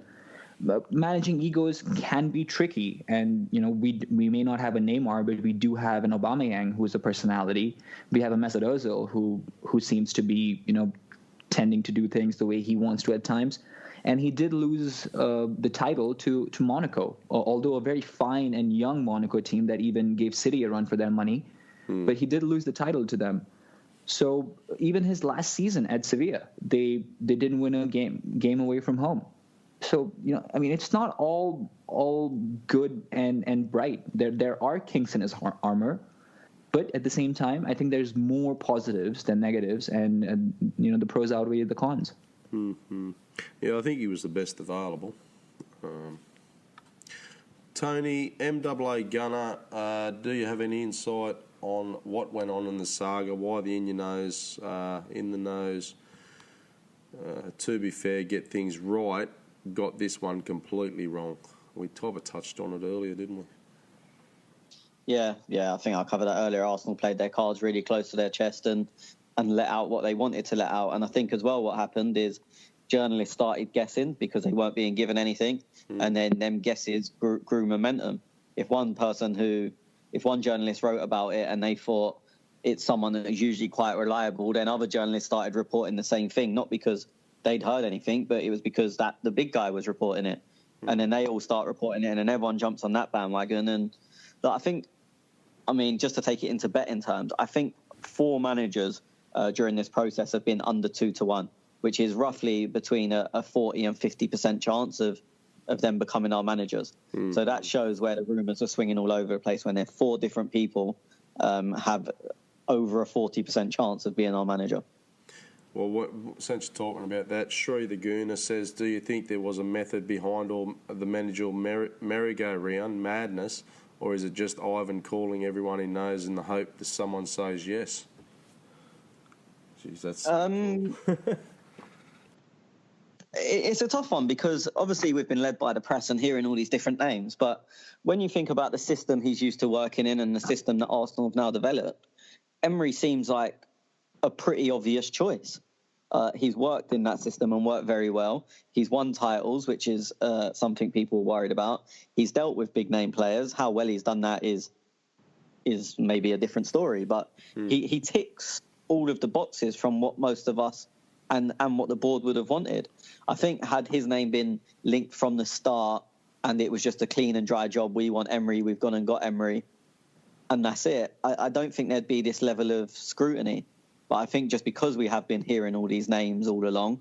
But managing egos can be tricky, and we may not have a Neymar, but we do have an Aubameyang who's a personality. We have a Mesut Ozil who seems to be tending to do things the way he wants to at times. And he did lose the title to Monaco, although a very fine and young Monaco team that even gave City a run for their money. But he did lose the title to them. So even his last season at Sevilla, they didn't win a game away from home. So, I mean, it's not all good and bright. There are kinks in his armor. But at the same time, I think there's more positives than negatives, and the pros outweigh the cons. Mm-hmm. Yeah, I think he was the best available. Tony, MAA Gunner, do you have any insight on what went on in the saga, why the in-your-nose, in the nose, to be fair, get things right, got this one completely wrong? We type of touched on it earlier, didn't we? Yeah, I think I covered that earlier. Arsenal played their cards really close to their chest and let out what they wanted to let out. And I think as well what happened is journalists started guessing because they weren't being given anything. And then them guesses grew momentum. If one journalist wrote about it and they thought it's someone that is usually quite reliable, then other journalists started reporting the same thing, not because they'd heard anything, but it was because that the big guy was reporting it. And then they all start reporting it, and then everyone jumps on that bandwagon. And I think, I mean, just to take it into betting terms, I think 4 managers during this process have been under 2-1, which is roughly between a 40 and 50% chance of them becoming our managers. So that shows where the rumours are swinging all over the place when 4 different people have over a 40% chance of being our manager. Well, since you're talking about that, Shree the Gooner says, do you think there was a method behind all the managerial merry-go-round madness, or is it just Ivan calling everyone he knows in the hope that someone says yes? Jeez, that's... It's a tough one because obviously we've been led by the press and hearing all these different names. But when you think about the system he's used to working in and the system that Arsenal have now developed, Emery seems like a pretty obvious choice. He's worked in that system and worked very well. He's won titles, which is something people are worried about. He's dealt with big name players. How well he's done that is maybe a different story. But he ticks all of the boxes from what most of us and what the board would have wanted. I think had his name been linked from the start and it was just a clean and dry job, we want Emery, we've gone and got Emery, and that's it, I don't think there'd be this level of scrutiny. But I think just because we have been hearing all these names all along,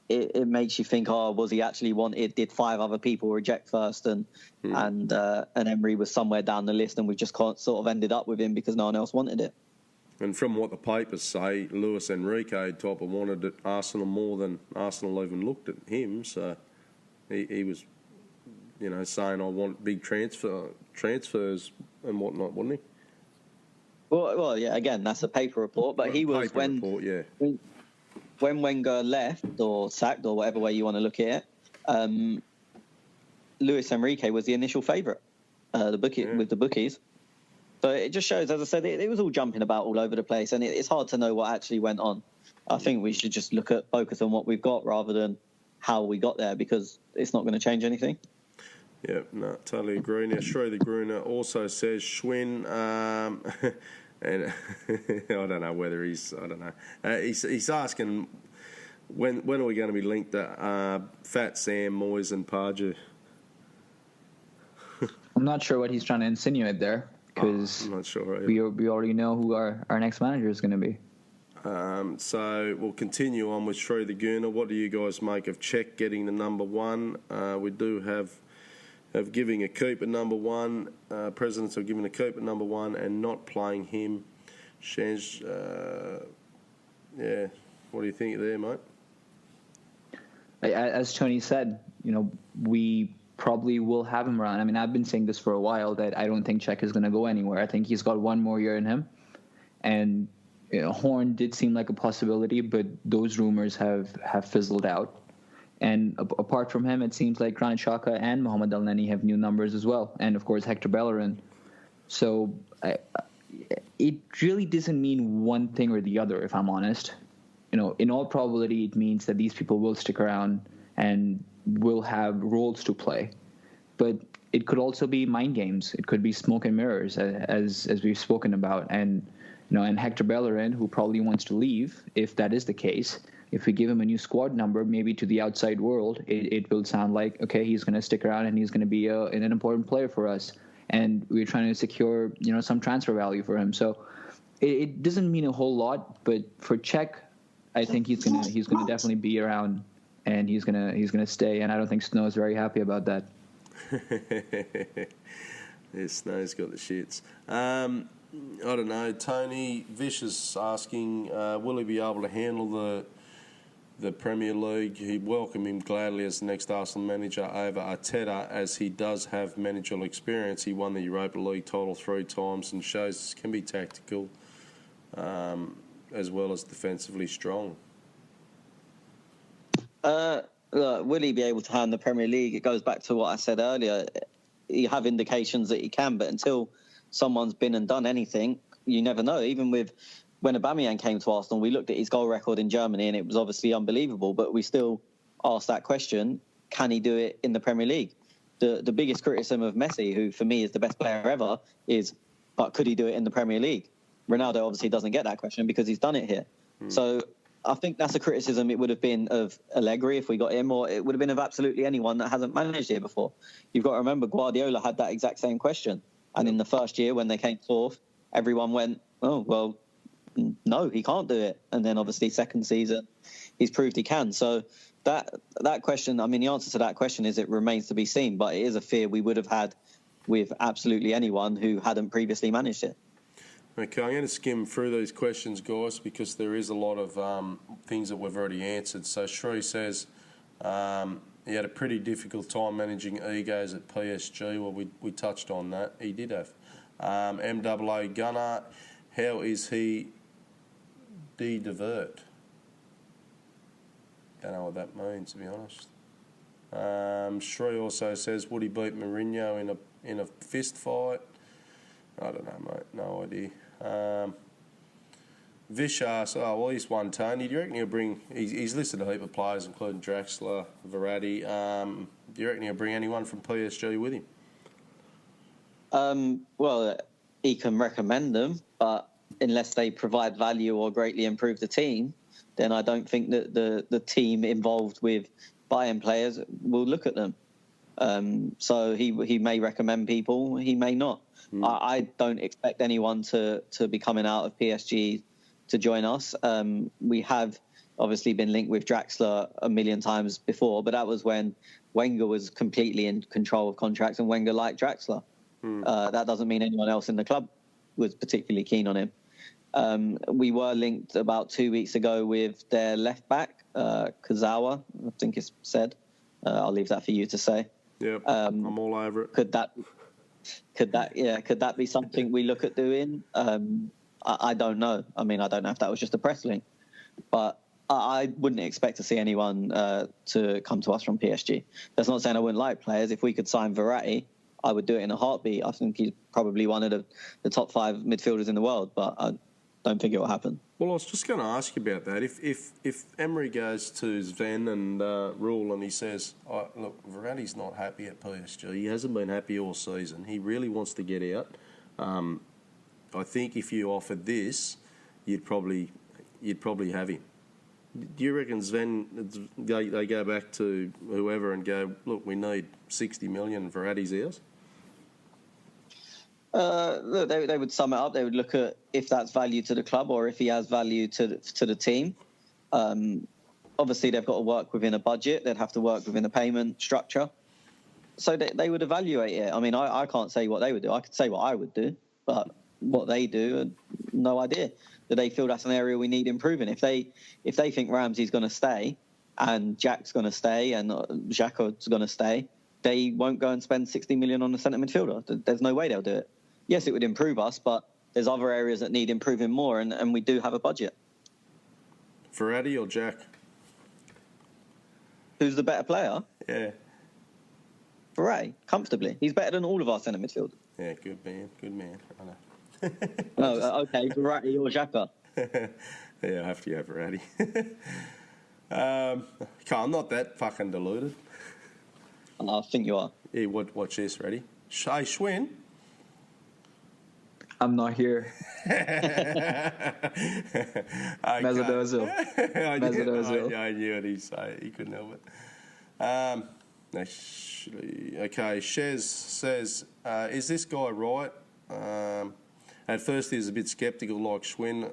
it makes you think, was he actually wanted? Did 5 other people reject first, and Emery was somewhere down the list, and we just sort of ended up with him because no one else wanted it. And from what the papers say, Luis Enrique type of wanted it Arsenal more than Arsenal even looked at him. So he was, saying I want big transfers and whatnot, wasn't he? Well, yeah. Again, that's a paper report, but he was when Wenger left or sacked or whatever way you want to look at it. Luis Enrique was the initial favourite, with the bookies. So it just shows, as I said, it was all jumping about all over the place, and it's hard to know what actually went on. I think we should just focus on what we've got rather than how we got there, because it's not going to change anything. Yeah, no, totally agree. Now, Shree the Gruner also says Schwinn, and I don't know whether he's asking when are we going to be linked to Fat Sam, Moyes and Pardew? I'm not sure what he's trying to insinuate there, because I'm not sure. We already know who our next manager is going to be. So we'll continue on with Shree the Gooner. What do you guys make of Czech getting the number 1? We do have giving a keep at number 1. Presidents are giving a keep at number 1 and not playing him. Shange, what do you think there, mate? As Tony said, we probably will have him around. I mean, I've been saying this for a while that I don't think Czech is going to go anywhere. I think he's got 1 more year in him. And Horn did seem like a possibility, but those rumors have fizzled out. And apart from him, it seems like Granit Xhaka and Mohamed Elneny have new numbers as well. And, of course, Hector Bellerin. So it really doesn't mean one thing or the other, if I'm honest. In all probability, it means that these people will stick around and will have roles to play. But it could also be mind games. It could be smoke and mirrors, as we've spoken about. And, and Hector Bellerin, who probably wants to leave, if that is the case, if we give him a new squad number, maybe to the outside world, it will sound like, okay, he's going to stick around and he's going to be an important player for us. And we're trying to secure, some transfer value for him. So it doesn't mean a whole lot, but for Czech, I think he's gonna definitely be around, and he's gonna stay. And I don't think Snow is very happy about that. Yeah, Snow's got the shits. I don't know. Tony Vicious asking, will he be able to handle the Premier League? He'd welcome him gladly as the next Arsenal manager over Arteta, as he does have managerial experience. He won the Europa League title 3 times and shows can be tactical as well as defensively strong. Will he be able to handle the Premier League? It goes back to what I said earlier. You have indications that he can, but until someone's been and done anything, you never know. Even when Aubameyang came to Arsenal, we looked at his goal record in Germany and it was obviously unbelievable, but we still asked that question, can he do it in the Premier League? The biggest criticism of Messi, who for me is the best player ever, is, but could he do it in the Premier League? Ronaldo obviously doesn't get that question because he's done it here. So I think that's a criticism it would have been of Allegri if we got him, or it would have been of absolutely anyone that hasn't managed here before. You've got to remember Guardiola had that exact same question. And in the first year when they came fourth, everyone went, oh, well, no, he can't do it. And then obviously second season, he's proved he can. So that question, I mean, the answer to that question is it remains to be seen, but it is a fear we would have had with absolutely anyone who hadn't previously managed it. Okay, I'm going to skim through these questions, guys, because there is a lot of things that we've already answered. So Shree says he had a pretty difficult time managing egos at PSG. Well, we touched on that. He did have. MAA Gunner, how is he de-divert? Don't know what that means, to be honest. Shree also says, would he beat Mourinho in a fist fight? I don't know, mate. No idea. Vish asks, well, he's one Tony. Do you reckon he'll bring... He's listed a heap of players, including Draxler, Verratti. Do you reckon he'll bring anyone from PSG with him? Well, he can recommend them, but unless they provide value or greatly improve the team, then I don't think that the team involved with buying players will look at them. So he may recommend people, he may not. I don't expect anyone to be coming out of PSG to join us. We have obviously been linked with Draxler a million times before, but that was when Wenger was completely in control of contracts and Wenger liked Draxler. That doesn't mean anyone else in the club was particularly keen on him. We were linked about 2 weeks ago with their left back, Kazawa, I think it's said. I'll leave that for you to say. Yeah, I'm all over it. Could that be something we look at doing? I don't know. I mean, I don't know if that was just a press link, but I wouldn't expect to see anyone to come to us from PSG. That's not saying I wouldn't like players. If we could sign Verratti, I would do it in a heartbeat. I think he's probably one of the top 5 midfielders in the world, but I don't think it will happen. Well, I was just going to ask you about that. If Emery goes to Sven and Rule and he says, look, Verratti's not happy at PSG. He hasn't been happy all season. He really wants to get out. I think if you offered this, you'd probably have him. Do you reckon Sven, they go back to whoever and go, look, we need 60 million, Verratti's ours? They would sum it up. They would look at if that's value to the club or if he has value to the team. Obviously, they've got to work within a budget. They'd have to work within a payment structure. So they would evaluate it. I mean, I can't say what they would do. I could say what I would do, but what they do, no idea. Do they feel that's an area we need improving? If they think Ramsey's going to stay and Jack's going to stay and Xhaka's going to stay, they won't go and spend 60 million on a centre midfielder. There's no way they'll do it. Yes, it would improve us, but there's other areas that need improving more, and we do have a budget. Verratti or Jack? Who's the better player? Yeah. Verratti, comfortably. He's better than all of our centre midfielders. Yeah, good man. I know. Okay, Verratti or Xhaka? Yeah, I have to go Verratti. I'm not that fucking deluded. I think you are. Yeah, watch this, ready? Hey, Schwinn. I'm not here. Mesut Ozil. I knew it. He couldn't help it. Actually, okay, Shez says, is this guy right? At first he was a bit sceptical, like Schwinn,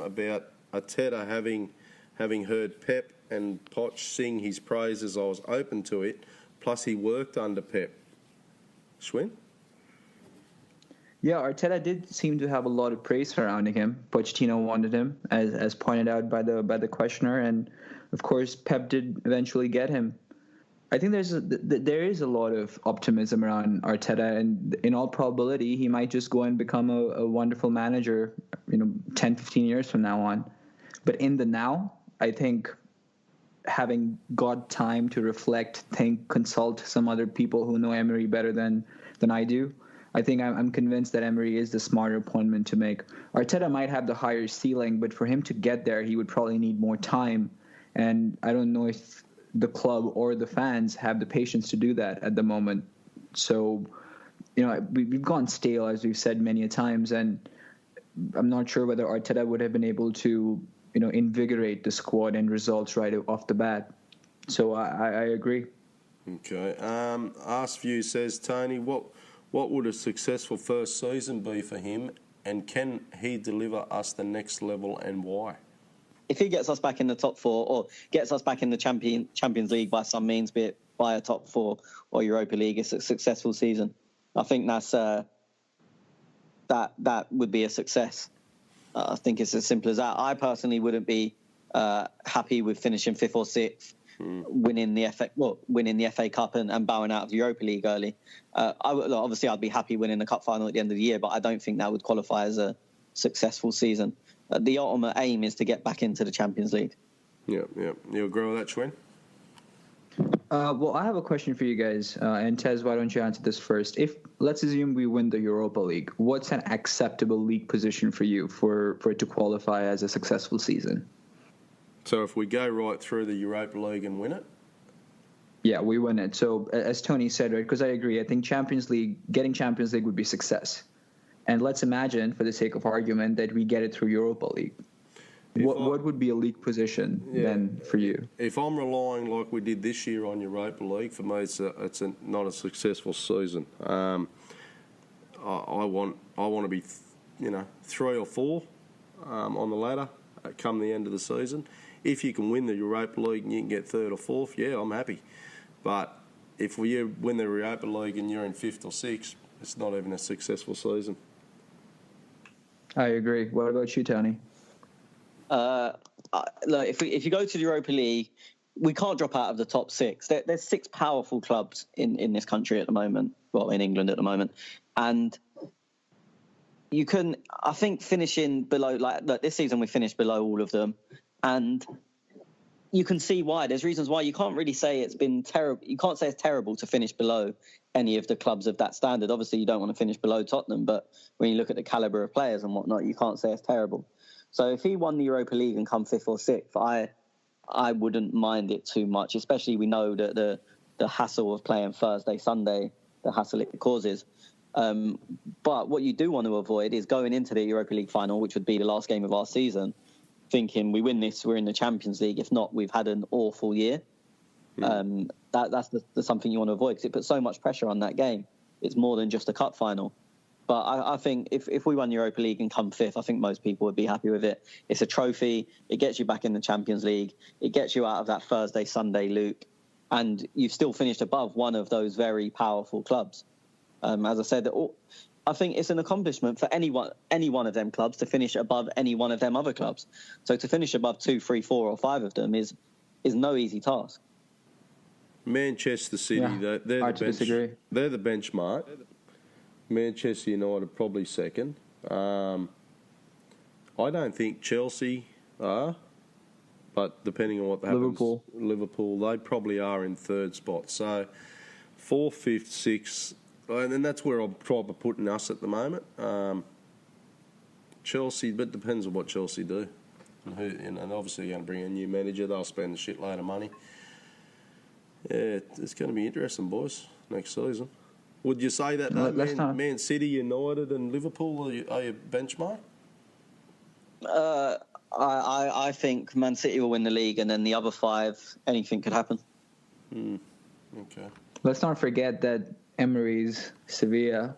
about Arteta having heard Pep and Poch sing his praises. I was open to it. Plus he worked under Pep. Schwinn? Yeah, Arteta did seem to have a lot of praise surrounding him. Pochettino wanted him, as pointed out by the questioner, and of course Pep did eventually get him. I think there is a lot of optimism around Arteta, and in all probability, he might just go and become a wonderful manager, 10, 15 years from now on. But in the now, I think having got time to reflect, think, consult some other people who know Emery better than I do, I think I'm convinced that Emery is the smarter appointment to make. Arteta might have the higher ceiling, but for him to get there, he would probably need more time. And I don't know if the club or the fans have the patience to do that at the moment. So, we've gone stale, as we've said many a times. And I'm not sure whether Arteta would have been able to, invigorate the squad and results right off the bat. So I agree. Okay. Ask View says, Tony, what would a successful first season be for him, and can he deliver us the next level, and why? If he gets us back in the top four, or gets us back in the Champions League by some means, be it by a top four or Europa League, it's a successful season. I think that's that would be a success. I think it's as simple as that. I personally wouldn't be happy with finishing fifth or sixth, winning the FA Cup and bowing out of the Europa League early. Obviously, I'd be happy winning the cup final at the end of the year, but I don't think that would qualify as a successful season. The ultimate aim is to get back into the Champions League. Yeah. You agree with that, Schwinn? Well, I have a question for you guys. And Tez, why don't you answer this first? Let's assume we win the Europa League. What's an acceptable league position for you for it to qualify as a successful season? So if we go right through the Europa League and win it? Yeah, we win it. So as Tony said, right, because I agree, I think getting Champions League would be success. And let's imagine, for the sake of argument, that we get it through Europa League. What would be a league position then for you? If I'm relying like we did this year on Europa League, for me it's not a successful season. I want to be 3 or 4 on the ladder come the end of the season. If you can win the Europa League and you can get 3rd or 4th, yeah, I'm happy. But if we win the Europa League and you're in 5th or 6th, it's not even a successful season. I agree. What about you, Tony? Look, if you go to the Europa League, we can't drop out of the top 6. There's 6 powerful clubs in this country at the moment, well, in England at the moment, and you can, I think, finishing below, like this season we finished below all of them, and you can see why. There's reasons why. You can't really say it's been terrible. You can't say it's terrible to finish below any of the clubs of that standard. Obviously, you don't want to finish below Tottenham, but when you look at the calibre of players and whatnot, you can't say it's terrible. So if he won the Europa League and come 5th or 6th, I wouldn't mind it too much, especially we know that the hassle of playing Thursday, Sunday, the hassle it causes. But what you do want to avoid is going into the Europa League final, which would be the last game of our season, thinking we win this, we're in the Champions League. If not, we've had an awful year. That's something you want to avoid because it puts so much pressure on that game. It's more than just a cup final. But I think if we won Europa League and come 5th, I think most people would be happy with it. It's a trophy. It gets you back in the Champions League. It gets you out of that Thursday, Sunday loop. And you've still finished above one of those very powerful clubs. As I said, I think it's an accomplishment for any one of them clubs to finish above any one of them other clubs. So to finish above 2, 3, 4 or 5 of them is no easy task. Manchester City, they're the benchmark. Manchester United probably second. I don't think Chelsea are, but depending on what happens, Liverpool, they probably are in 3rd spot. So 4th, 5th, 6th, and that's where I'm probably putting us at the moment. Chelsea, but it depends on what Chelsea do. And obviously they're going to bring a new manager. They'll spend a shitload of money. Yeah, it's going to be interesting, boys, next season. Would you say that Man City, United and Liverpool are your benchmark? I think Man City will win the league, and then the other 5, anything could happen. Okay. Let's not forget that Emery's Sevilla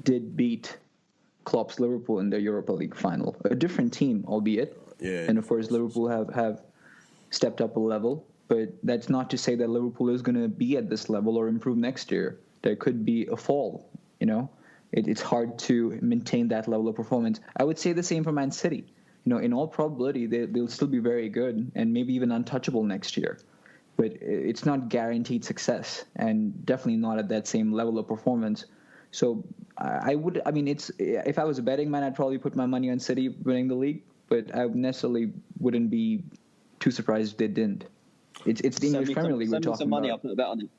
did beat Klopp's Liverpool in the Europa League final. A different team, albeit. Yeah. And, of course, Liverpool have stepped up a level. But that's not to say that Liverpool is going to be at this level or improve next year. There could be a fall, It's hard to maintain that level of performance. I would say the same for Man City. In all probability, they'll still be very good and maybe even untouchable next year. But it's not guaranteed success and definitely not at that same level of performance. So if I was a betting man, I'd probably put my money on City winning the league. But I necessarily wouldn't be too surprised if they didn't. It's the English Premier League we're talking about. Send me some money, I'll put a bet on it.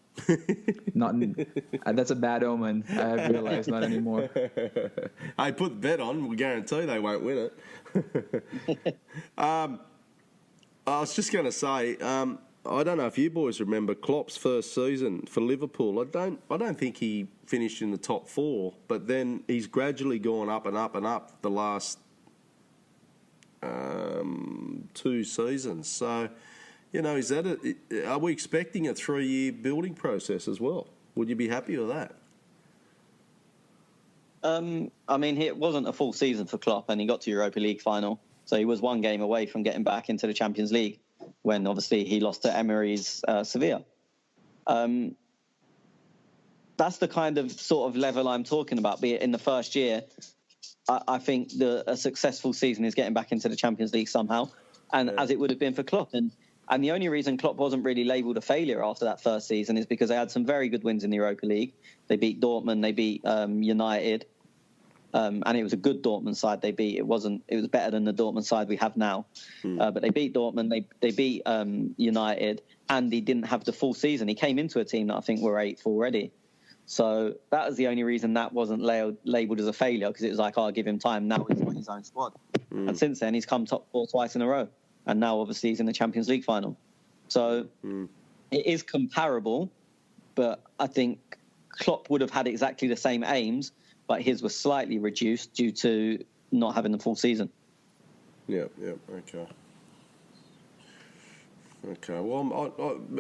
That's a bad omen. I have realized, not anymore. I put the bet on. We guarantee they won't win it. I was just going to say, I don't know if you boys remember Klopp's first season for Liverpool. I don't think he finished in the top 4, but then he's gradually gone up and up and up the last 2 seasons. So, is that are we expecting a 3-year building process as well? Would you be happy with that? It wasn't a full season for Klopp, and he got to Europa League final, so he was 1 game away from getting back into the Champions League when obviously he lost to Emery's Sevilla. That's the kind of sort of level I'm talking about. Be it in the first year, I think a successful season is getting back into the Champions League somehow, and as it would have been for Klopp. And the only reason Klopp wasn't really labelled a failure after that first season is because they had some very good wins in the Europa League. They beat Dortmund, they beat United, and it was a good Dortmund side they beat. It was better than the Dortmund side we have now. But they beat Dortmund, they beat United, and he didn't have the full season. He came into a team that I think were 8th already. So that was the only reason that wasn't labelled as a failure, because it was like, I'll give him time. Now he's got his own squad. And since then, he's come top 4 twice in a row. And now, obviously, he's in the Champions League final. So it is comparable, but I think Klopp would have had exactly the same aims, but his was slightly reduced due to not having the full season. Yeah, okay. Okay, well,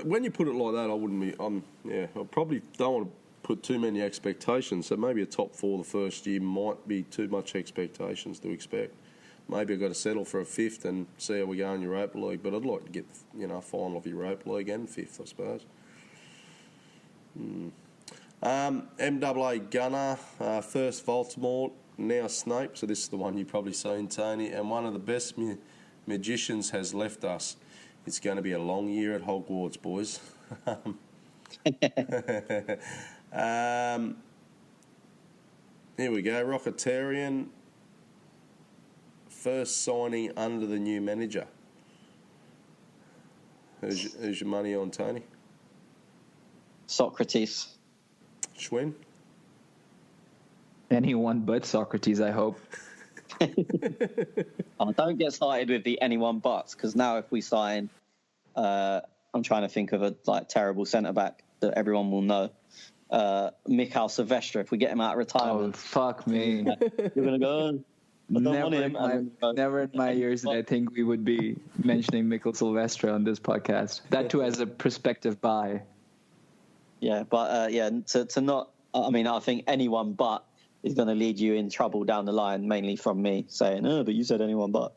when you put it like that, I wouldn't be... I probably don't want to put too many expectations, so maybe a top 4 the first year might be too much expectations to expect. Maybe I've got to settle for a 5th and see how we go in Europa League, but I'd like to get, final of Europa League and 5th, I suppose. MAA Gunner, first Voldemort, now Snape, so this is the one you've probably seen, Tony, and one of the best magicians has left us. It's going to be a long year at Hogwarts, boys. Here we go, Rocketarian, first signing under the new manager. Who's your money on, Tony? Socrates. Schwinn? Anyone but Socrates, I hope. Don't get started with the anyone buts, because now if we sign, I'm trying to think of a terrible centre-back that everyone will know. Mikhail Silvestre, if we get him out of retirement. Oh, fuck me. You're going to go... Never in my years did I think we would be mentioning Mikkel Silvestre on this podcast. That too as a prospective buy. Yeah, but to not... I think anyone but is going to lead you in trouble down the line, mainly from me saying, but you said anyone but.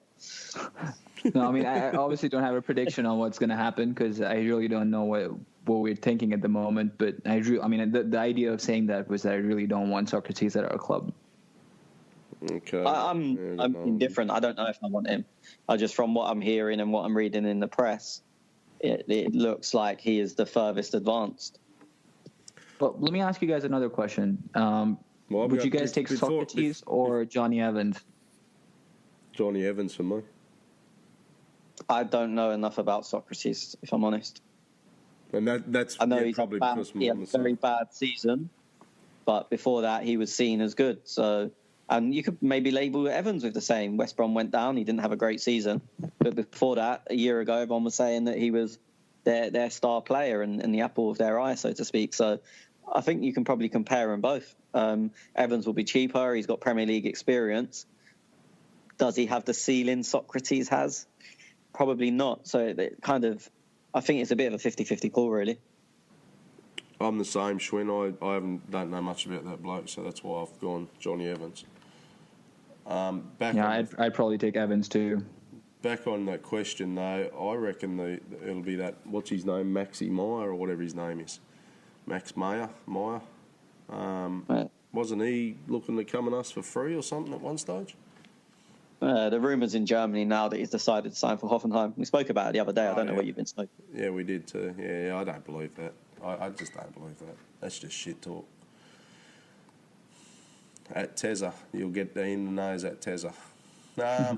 No, I obviously don't have a prediction on what's going to happen because I really don't know what we're thinking at the moment. But the idea of saying that was that I really don't want Socrates at our club. Okay. I'm indifferent. I don't know if I want him. From what I'm hearing and what I'm reading in the press, it looks like he is the furthest advanced. But let me ask you guys another question. Would you guys take Socrates or Johnny Evans? Johnny Evans for me. I don't know enough about Socrates, if I'm honest. And that's I know he's probably he had a very bad season, but before that he was seen as good. So, and you could maybe label Evans with the same. West Brom went down; he didn't have a great season, but before that, a year ago, everyone was saying that he was their star player and the apple of their eye, so to speak. So, I think you can probably compare them both. Evans will be cheaper; he's got Premier League experience. Does he have the ceiling Socrates has? Probably not. So it I think it's a bit of a 50-50 call, really. I'm the same, Schwinn. I don't know much about that bloke, so that's why I've gone Johnny Evans. I'd probably take Evans too. Back on that question, though, I reckon it'll be that, what's his name, Maxi Meyer or whatever his name is. Max Meyer. Right. Wasn't he looking to come on us for free or something at one stage? The rumours in Germany now that he's decided to sign for Hoffenheim. We spoke about it the other day. I don't know what you've been smoking. Yeah, we did too. Yeah, I don't believe that. I just don't believe that. That's just shit talk. At Tezza. You'll get the in the nose at Tezza. I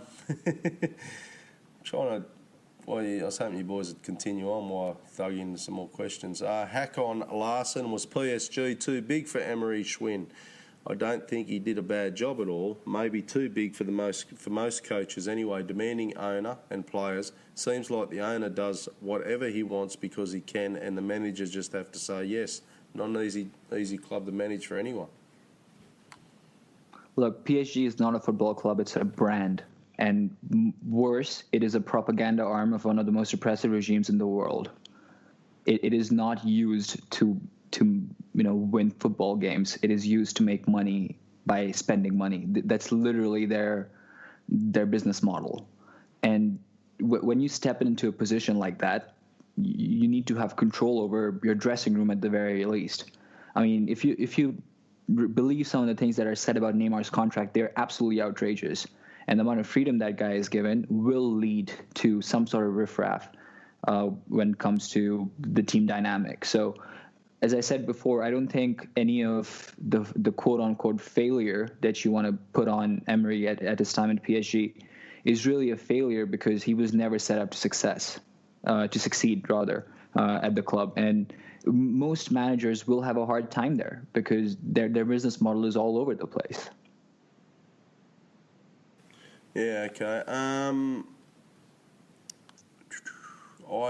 was hoping you boys would continue on while I dug into some more questions. Hakon Larson, was PSG too big for Emery Schwinn? I don't think he did a bad job at all. Maybe too big for most coaches anyway. Demanding owner and players. Seems like the owner does whatever he wants because he can, and the managers just have to say yes. Not an easy club to manage for anyone. Look, PSG is not a football club; it's a brand. And worse, it is a propaganda arm of one of the most oppressive regimes in the world. It is not used to win football games. It is used to make money by spending money. That's literally their business model. And when you step into a position like that, you need to have control over your dressing room at the very least. I mean, if you believe some of the things that are said about Neymar's contract, they're absolutely outrageous. And the amount of freedom that guy is given will lead to some sort of riffraff when it comes to the team dynamic. So, as I said before, I don't think any of the quote-unquote failure that you want to put on Emery at his time at PSG is really a failure, because he was never set up to succeed at the club. And most managers will have a hard time there because their business model is all over the place. Yeah, okay.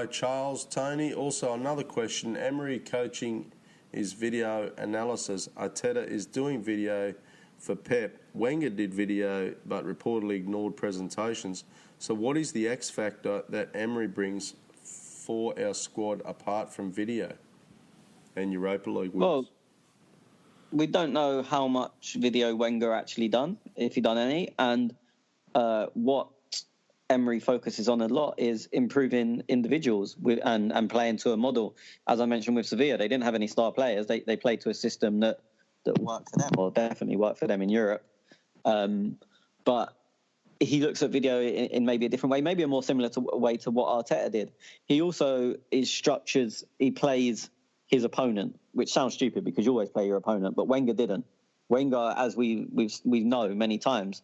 Charles, Tony. Also, another question. Emery coaching is video analysis. Arteta is doing video for Pep. Wenger did video, but reportedly ignored presentations. So what is the X factor that Emery brings for our squad apart from video and Europa League wins? Well, we don't know how much video Wenger actually done, if he done any, and what Emery focuses on a lot is improving individuals and playing to a model. As I mentioned with Sevilla, they didn't have any star players. They played to a system that worked for them, or definitely worked for them in Europe. But he looks at video in maybe a different way, maybe a more similar way to what Arteta did. He also he plays his opponent, which sounds stupid because you always play your opponent, but Wenger didn't. Wenger, as we know many times,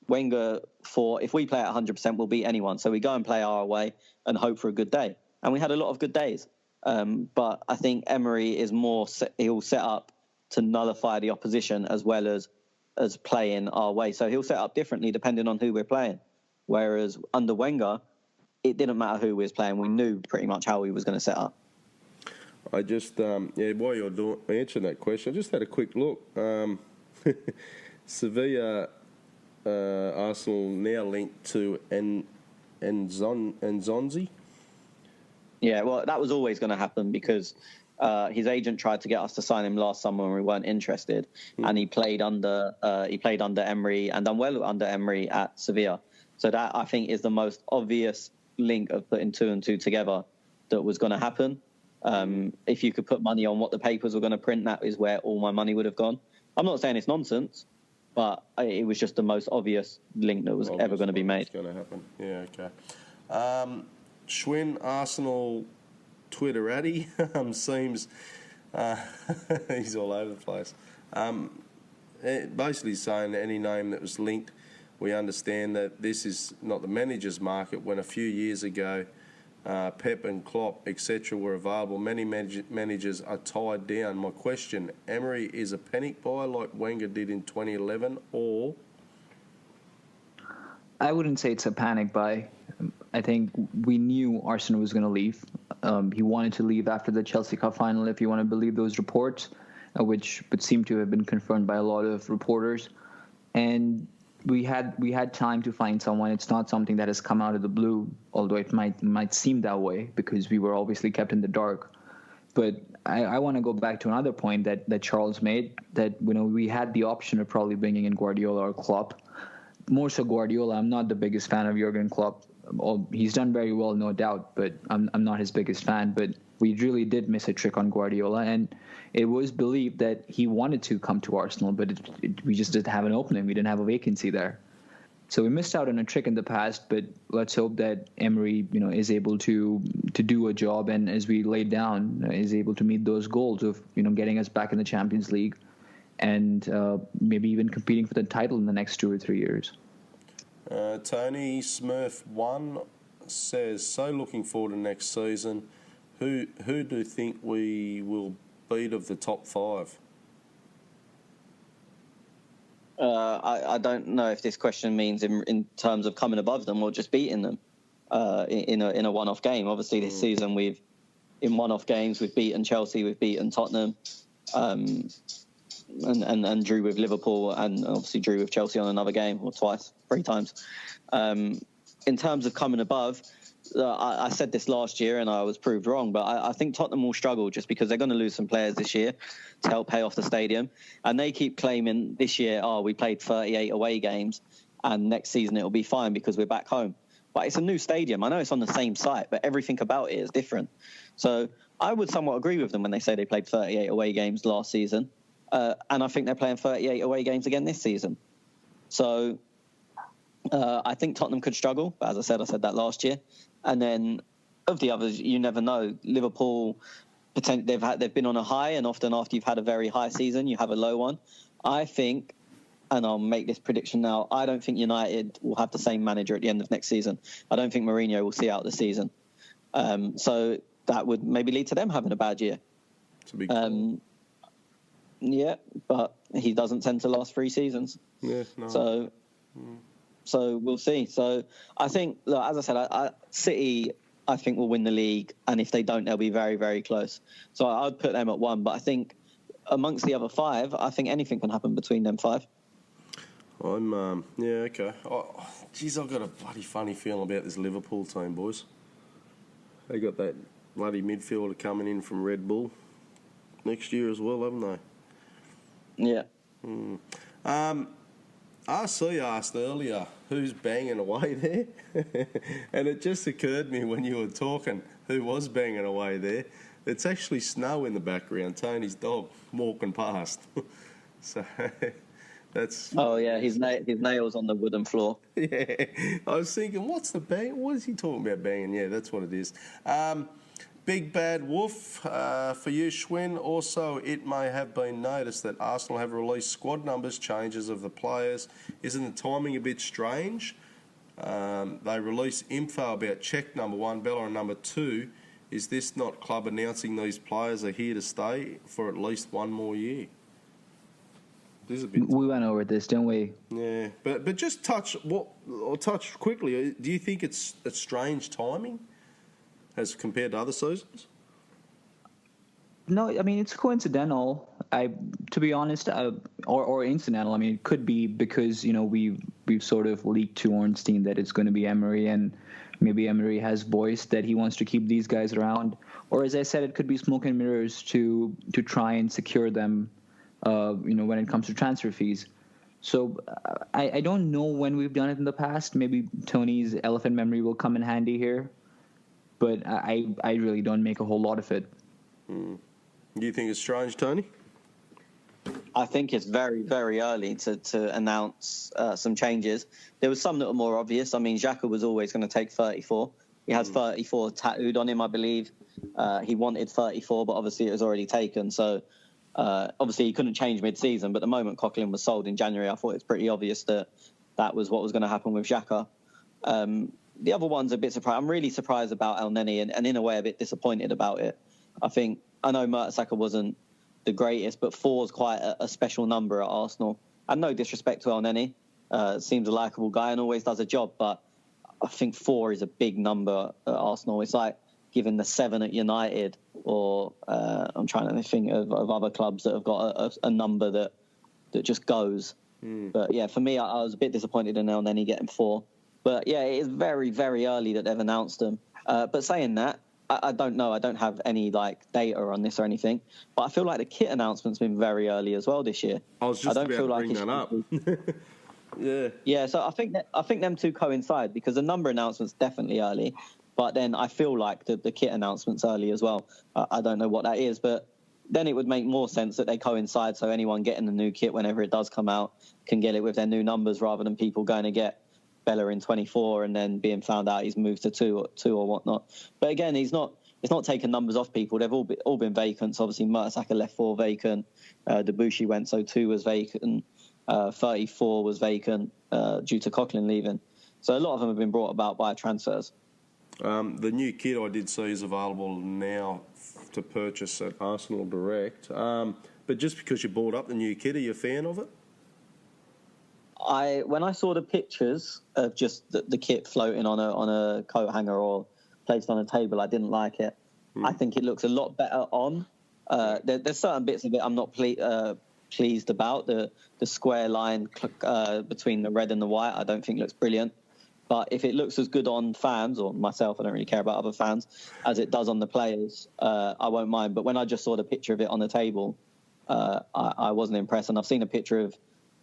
Wenger thought if we play at 100%, we'll beat anyone. So we go and play our way and hope for a good day. And we had a lot of good days. But I think Emery is he'll set up to nullify the opposition as well as playing our way. So he'll set up differently depending on who we're playing. Whereas under Wenger, it didn't matter who we was playing. We knew pretty much how he was going to set up. I just, while you're answering that question, I just had a quick look. Sevilla, Arsenal now linked to Nzonzi. Yeah, well, that was always going to happen because his agent tried to get us to sign him last summer and we weren't interested. And he played under Emery and done well under Emery at Sevilla. So that, I think, is the most obvious link of putting two and two together that was going to happen. If you could put money on what the papers were going to print, that is where all my money would have gone. I'm not saying it's nonsense, but it was just the most obvious link that was ever going to be made. It's going to happen. Yeah, okay. Schwinn, Arsenal Twitterati seems he's all over the place. Basically saying that any name that was linked, we understand that this is not the manager's market. When a few years ago, Pep and Klopp, etc., were available, many managers are tied down. My question: Emery is a panic buy like Wenger did in 2011, or? I wouldn't say it's a panic buy. I think we knew Arsenal was going to leave. He wanted to leave after the Chelsea Cup final, if you want to believe those reports, which would seem to have been confirmed by a lot of reporters. And we had time to find someone. It's not something that has come out of the blue, although it might seem that way because we were obviously kept in the dark. But I want to go back to another point that Charles made, that we had the option of probably bringing in Guardiola or Klopp. More so Guardiola. I'm not the biggest fan of Jurgen Klopp. He's done very well, no doubt, but I'm not his biggest fan. But we really did miss a trick on Guardiola, and it was believed that he wanted to come to Arsenal, but we just didn't have an opening. We didn't have a vacancy there. So we missed out on a trick in the past, but let's hope that Emery, is able to do a job, and as we laid down, is able to meet those goals of, getting us back in the Champions League and maybe even competing for the title in the next 2 or 3 years. Tony Smurf1 says, so looking forward to next season. Who do you think we will beat of the top 5? I don't know if this question means in terms of coming above them or just beating them in a one-off game. Obviously, this season in one-off games we've beaten Chelsea, we've beaten Tottenham. and drew with Liverpool, and obviously drew with Chelsea on another game, or twice, 3 times. In terms of coming above, I said this last year and I was proved wrong, but I think Tottenham will struggle just because they're going to lose some players this year to help pay off the stadium. And they keep claiming this year, we played 38 away games and next season it'll be fine because we're back home. But it's a new stadium. I know it's on the same site, but everything about it is different. So I would somewhat agree with them when they say they played 38 away games last season. And I think they're playing 38 away games again this season. So I think Tottenham could struggle. But as I said that last year. And then of the others, you never know. Liverpool, they've been on a high, and often after you've had a very high season, you have a low one. I think, and I'll make this prediction now, I don't think United will have the same manager at the end of next season. I don't think Mourinho will see out the season. So that would maybe lead to them having a bad year. It's a big call. Yeah, but he doesn't tend to last 3 seasons. Yeah, no. So we'll see. So I think, look, as I said, City, I think, will win the league. And if they don't, they'll be very, very close. So I'd put them at 1. But I think amongst the other 5, I think anything can happen between them 5. Yeah, okay. Geez, I've got a bloody funny feeling about this Liverpool team, boys. They got that bloody midfielder coming in from Red Bull next year as well, haven't they? Yeah. RC asked earlier, who's banging away there? And it just occurred to me when you were talking, who was banging away there? It's actually Snow in the background, Tony's dog, walking past. So that's... Oh, yeah, his nails on the wooden floor. Yeah, I was thinking, what's the bang? What is he talking about banging? Yeah, that's what it is. Big Bad Wolf, for you, Schwinn. Also, it may have been noticed that Arsenal have released squad numbers, changes of the players. Isn't the timing a bit strange? They release info about Czech number 1, Bellerin number 2. Is this not club announcing these players are here to stay for at least 1 more year? This is a bit... We went over this, didn't we? Yeah, but just touch quickly. Do you think it's a strange timing as compared to other seasons? No, I mean, it's coincidental. To be honest, or incidental. I mean, it could be because, we've sort of leaked to Ornstein that it's going to be Emery, and maybe Emery has voiced that he wants to keep these guys around. Or as I said, it could be smoke and mirrors to try and secure them, when it comes to transfer fees. So I don't know when we've done it in the past. Maybe Tony's elephant memory will come in handy here. But I really don't make a whole lot of it. Do you think it's strange, Tony? I think it's very, very early to announce some changes. There was some that were more obvious. I mean, Xhaka was always going to take 34. He had 34 tattooed on him, I believe. He wanted 34, but obviously it was already taken. So obviously he couldn't change mid-season. But the moment Coquelin was sold in January, I thought it's pretty obvious that was what was going to happen with Xhaka. The other one's a bit surprised. I'm really surprised about El Neni and in a way a bit disappointed about it. I know Mertesacker wasn't the greatest, but 4 is quite a special number at Arsenal. And no disrespect to El Neni. Seems a likeable guy and always does a job, but I think 4 is a big number at Arsenal. It's like giving the 7 at United, or I'm trying to think of other clubs that have got a number that just goes. But yeah, for me, I was a bit disappointed in El Neni getting 4. But yeah, it is very, very early that they've announced them. But saying that, I don't know. I don't have any data on this or anything. But I feel like the kit announcement's been very early as well this year. I was just about to bring that up. Yeah. Yeah. So I think them two coincide because the number announcement's definitely early, but then I feel like the kit announcement's early as well. I don't know what that is, but then it would make more sense that they coincide. So anyone getting the new kit whenever it does come out can get it with their new numbers rather than people going to get Bellerin 24 and then being found out he's moved to two or whatnot. But again, it's not taking numbers off people. They've all been vacant. So obviously Mertesacker left 4 vacant. Debussy went, so 2 was vacant. 34 was vacant due to Coquelin leaving. So a lot of them have been brought about by transfers. The new kit I did see is available now to purchase at Arsenal Direct. But just because you bought up the new kit, are you a fan of it? When I saw the pictures of just the kit floating on a coat hanger or placed on a table, I didn't like it. I think it looks a lot better on. There's certain bits of it I'm not pleased about. The square line between the red and the white, I don't think looks brilliant. But if it looks as good on fans, or myself, I don't really care about other fans, as it does on the players, I won't mind. But when I just saw the picture of it on the table, I wasn't impressed. And I've seen a picture of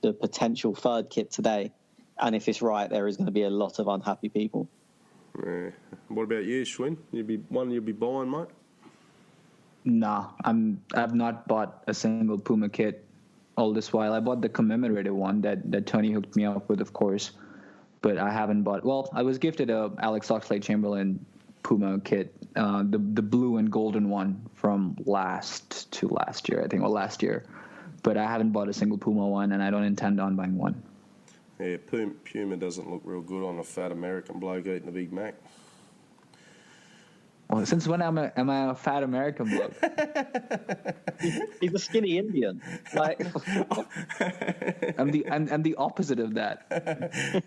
the potential third kit today. And if it's right, there is going to be a lot of unhappy people. Yeah. What about you, Schwinn? You'd be buying, mate? Nah, I've not bought a single Puma kit all this while. I bought the commemorative one that Tony hooked me up with, of course. But I haven't bought. Well, I was gifted a Alex Oxlade-Chamberlain Puma kit, the blue and golden one from last year, I think, or last year. But I haven't bought a single Puma one, and I don't intend on buying one. Yeah, Puma doesn't look real good on a fat American bloke eating a Big Mac. Well, since when am I a fat American bloke? He's a skinny Indian. Like I'm the opposite of that.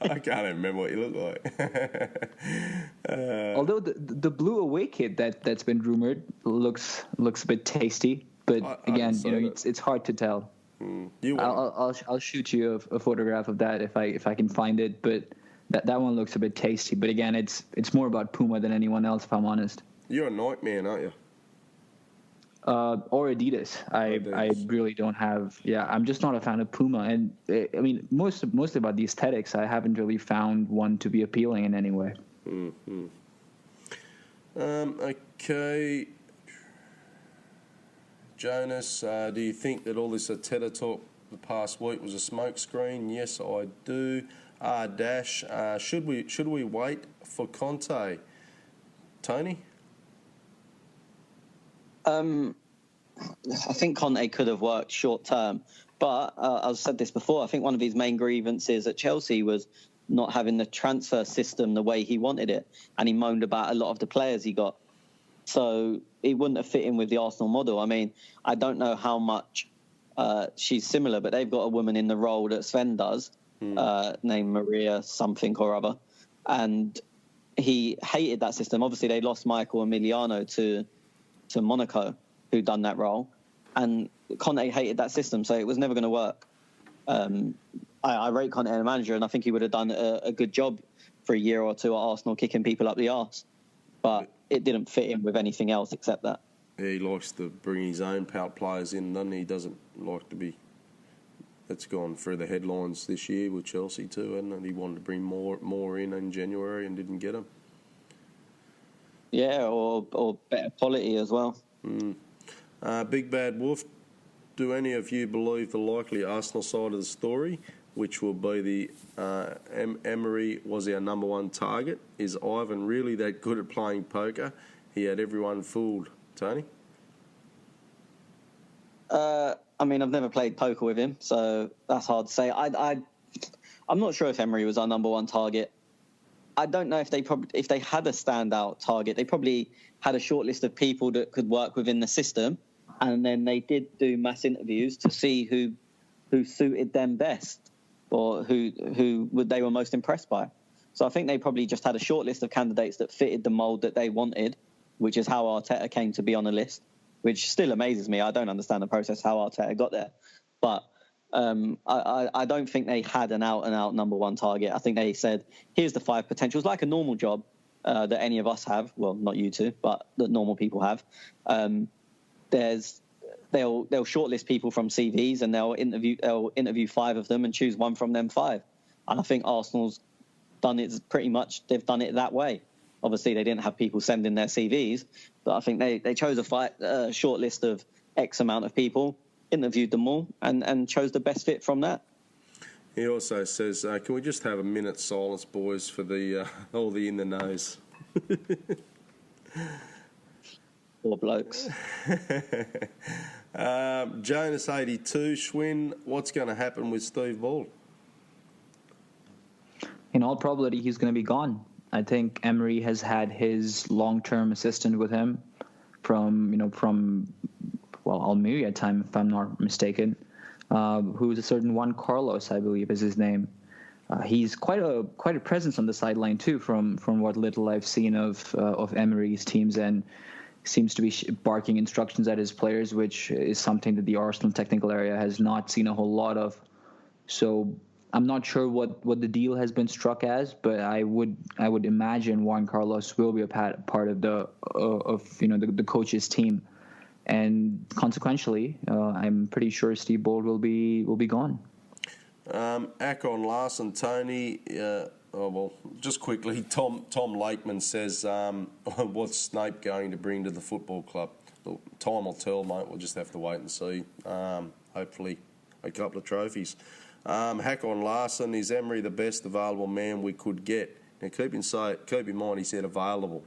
I can't even remember what you look like. Although the blue away kit that's been rumored looks a bit tasty, but again, it's hard to tell. I'll shoot you a photograph of that if I can find it, but that one looks a bit tasty. But again, it's more about Puma than anyone else, if I'm honest. You're a Nike man, aren't you? Or Adidas. I really don't have. Yeah, I'm just not a fan of Puma, and I mean mostly about the aesthetics. I haven't really found one to be appealing in any way. Mm-hmm. Okay, Jonas, do you think that all this Arteta talk the past week was a smokescreen? Yes, I do. Dash. Should we wait for Conte? Tony? I think Conte could have worked short term, but I've said this before. I think one of his main grievances at Chelsea was not having the transfer system the way he wanted it, and he moaned about a lot of the players he got. So he wouldn't have fit in with the Arsenal model. I mean, I don't know how much she's similar, but they've got a woman in the role that Sven does, named Maria something or other, and he hated that system. Obviously, they lost Michael Emiliano to Monaco, who done that role, and Conte hated that system, so it was never going to work. I rate Conte as a manager, and I think he would have done a good job for a year or two at Arsenal, kicking people up the arse, but it didn't fit in with anything else except that. Yeah, he likes to bring his own players in, doesn't he? He doesn't like to be... That's gone through the headlines this year with Chelsea too, and he wanted to bring more in January and didn't get them. Yeah, or better quality as well. Big Bad Wolf, do any of you believe the likely Arsenal side of the story, which will be the Emery was our number one target? Is Ivan really that good at playing poker? He had everyone fooled. Tony? I mean, I've never played poker with him, so that's hard to say. I'm not sure if Emery was our number one target. I don't know if they had a standout target. They probably had a short list of people that could work within the system, and then they did do mass interviews to see who suited them best or who they were most impressed by. So I think they probably just had a short list of candidates that fitted the mould that they wanted, which is how Arteta came to be on the list, which still amazes me. I don't understand the process how Arteta got there, but I don't think they had an out-and-out number one target. I think they said, here's the 5 potentials, like a normal job that any of us have. Well, not you two, but that normal people have. They'll shortlist people from CVs, and they'll interview 5 of them and choose one from them 5. And I think Arsenal's done it pretty much. They've done it that way. Obviously, they didn't have people sending their CVs, but I think they chose a short list of X amount of people, interviewed them all, and chose the best fit from that. He also says, can we just have a minute's silence, boys, for the all the in the nose? Poor blokes. Jonas 82, Schwinn, what's going to happen with Steve Ball? In all probability, he's going to be gone. I think Emery has had his long-term assistant with him from Almeria time, if I'm not mistaken, who's a certain Juan Carlos, I believe is his name. He's quite a presence on the sideline too, from what little I've seen of Emery's teams, and seems to be barking instructions at his players, which is something that the Arsenal technical area has not seen a whole lot of. So I'm not sure what the deal has been struck as, but I would imagine Juan Carlos will be a part of the coach's team, and consequentially, I'm pretty sure Steve Bold will be gone. Akon Larson, Tony. Just quickly, Tom Lakeman says, what's Snape going to bring to the football club? Look, time will tell, mate. We'll just have to wait and see. Hopefully, a couple of trophies. Hakon Larson, is Emery the best available man we could get? Now, keep in mind he said available.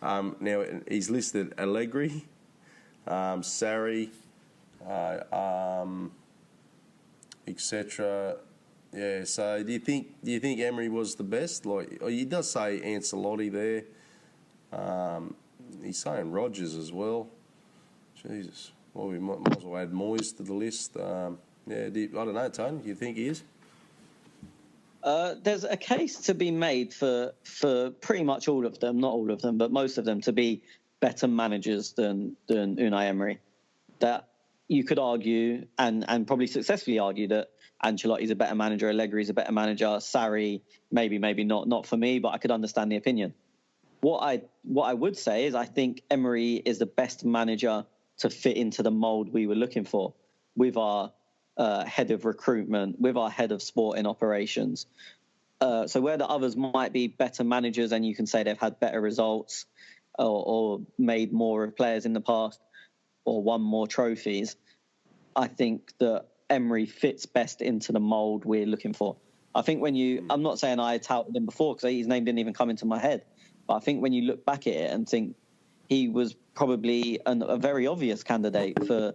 Now, he's listed Allegri, Sarri, etc. Yeah, so do you think Emery was the best? Like, he does say Ancelotti there. He's saying Rodgers as well. Jesus, well, we might as well add Moyes to the list. I don't know, Tony. Do you think he is? There's a case to be made for pretty much all of them, not all of them, but most of them, to be better managers than Unai Emery. That you could argue, and probably successfully argue, that Ancelotti's a better manager, Allegri's a better manager, Sarri, maybe not for me, but I could understand the opinion. What I would say is I think Emery is the best manager to fit into the mould we were looking for, with our head of recruitment, with our head of sport in operations. So where the others might be better managers and you can say they've had better results or made more of players in the past or won more trophies, I think that Emery fits best into the mould we're looking for. I think I'm not saying I touted him before because his name didn't even come into my head, but I think when you look back at it and think he was probably a very obvious candidate for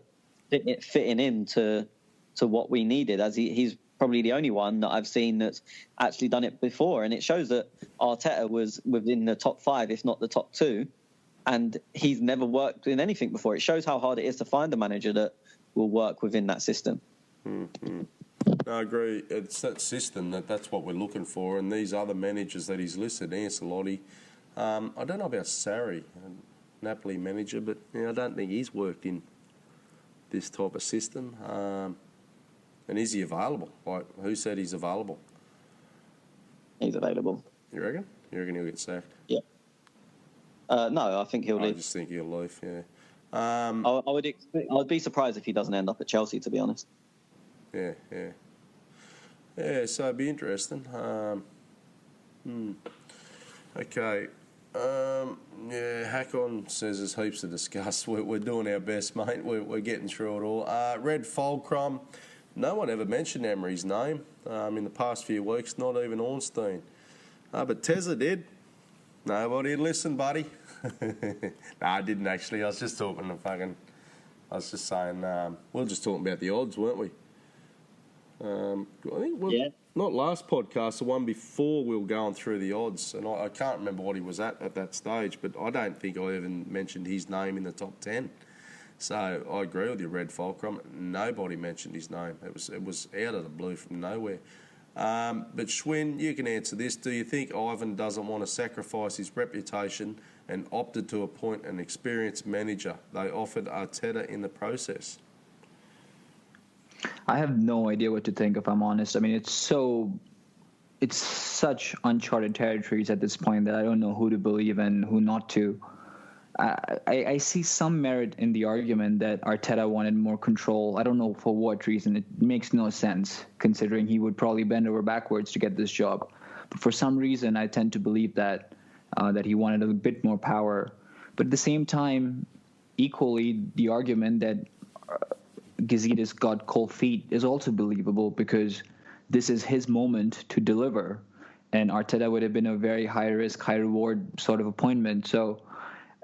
fitting into what we needed, as he's probably the only one that I've seen that's actually done it before. And it shows that Arteta was within the top 5, if not the top 2, and he's never worked in anything before. It shows how hard it is to find a manager that will work within that system. Mm-hmm. No, I agree. It's that system that's what we're looking for. And these other managers that he's listed, Ancelotti, I don't know about Sarri, Napoli manager, but I don't think he's worked in this type of system. And is he available? Like, who said he's available? He's available. You reckon? You reckon he'll get sacked? Yeah. No, I think he'll leave. I just think he'll leave, yeah. I would be surprised if he doesn't end up at Chelsea, to be honest. Yeah. Yeah, so it'd be interesting. Okay. Hakon says there's heaps to discuss. We're doing our best, mate. We're getting through it all. Red Fulcrum. No one ever mentioned Emery's name in the past few weeks, not even Ornstein. But Tezza did. Nobody listened, buddy. No, I didn't actually. I was just talking I was just saying, we were just talking about the odds, weren't we? I think not last podcast, the one before we were going through the odds, and I can't remember what he was at that stage, but I don't think I even mentioned his name in the top 10. So I agree with you, Red Fulcrum. Nobody mentioned his name. It was out of the blue from nowhere. But Schwinn, you can answer this. Do you think Ivan doesn't want to sacrifice his reputation and opted to appoint an experienced manager? They offered Arteta in the process. I have no idea what to think, if I'm honest. I mean, it's such uncharted territories at this point that I don't know who to believe and who not to. I see some merit in the argument that Arteta wanted more control. I don't know for what reason. It makes no sense, considering he would probably bend over backwards to get this job. But for some reason, I tend to believe that he wanted a bit more power. But at the same time, equally, the argument that Gazidis got cold feet is also believable, because this is his moment to deliver. And Arteta would have been a very high-risk, high-reward sort of appointment. So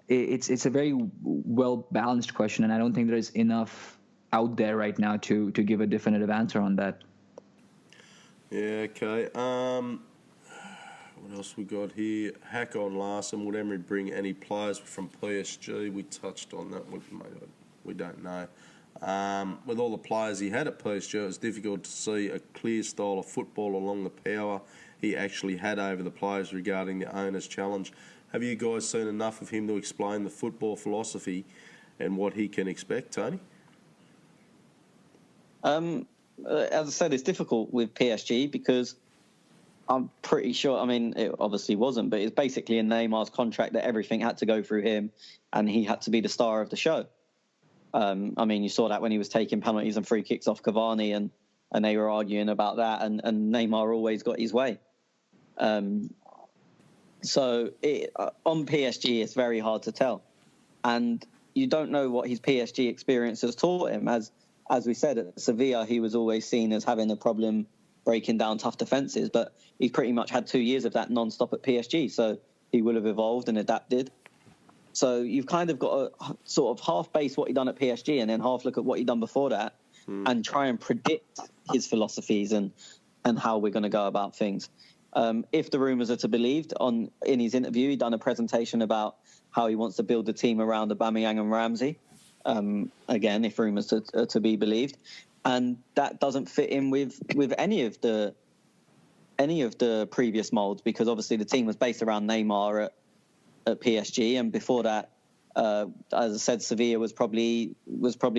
it's a very well-balanced question, and I don't think there's enough out there right now to give a definitive answer on that. Yeah, okay. What else we got here? Hakon Larson, would Emery bring any players from PSG? We touched on that. We don't know. With all the players he had at PSG, it was difficult to see a clear style of football along the power he actually had over the players regarding the owner's challenge. Have you guys seen enough of him to explain the football philosophy and what he can expect, Tony? As I said, it's difficult with PSG because I'm pretty sure, I mean, it obviously wasn't, but it's basically in Neymar's contract that everything had to go through him and he had to be the star of the show. I mean, you saw that when he was taking penalties and free kicks off Cavani and they were arguing about that and Neymar always got his way. So on PSG, it's very hard to tell. And you don't know what his PSG experience has taught him. As we said, at Sevilla, he was always seen as having a problem breaking down tough defences, but he's pretty much had 2 years of that non-stop at PSG, so he will have evolved and adapted. So you've kind of got to sort of half base what he done at PSG and then half look at what he done before that and try and predict his philosophies and how we're going to go about things. If the rumours are to be believed, in his interview, he done a presentation about how he wants to build the team around Aubameyang and Ramsey. Again, if rumours are to be believed, and that doesn't fit in with any of the previous moulds, because obviously the team was based around Neymar at PSG, and before that, as I said, Sevilla was probably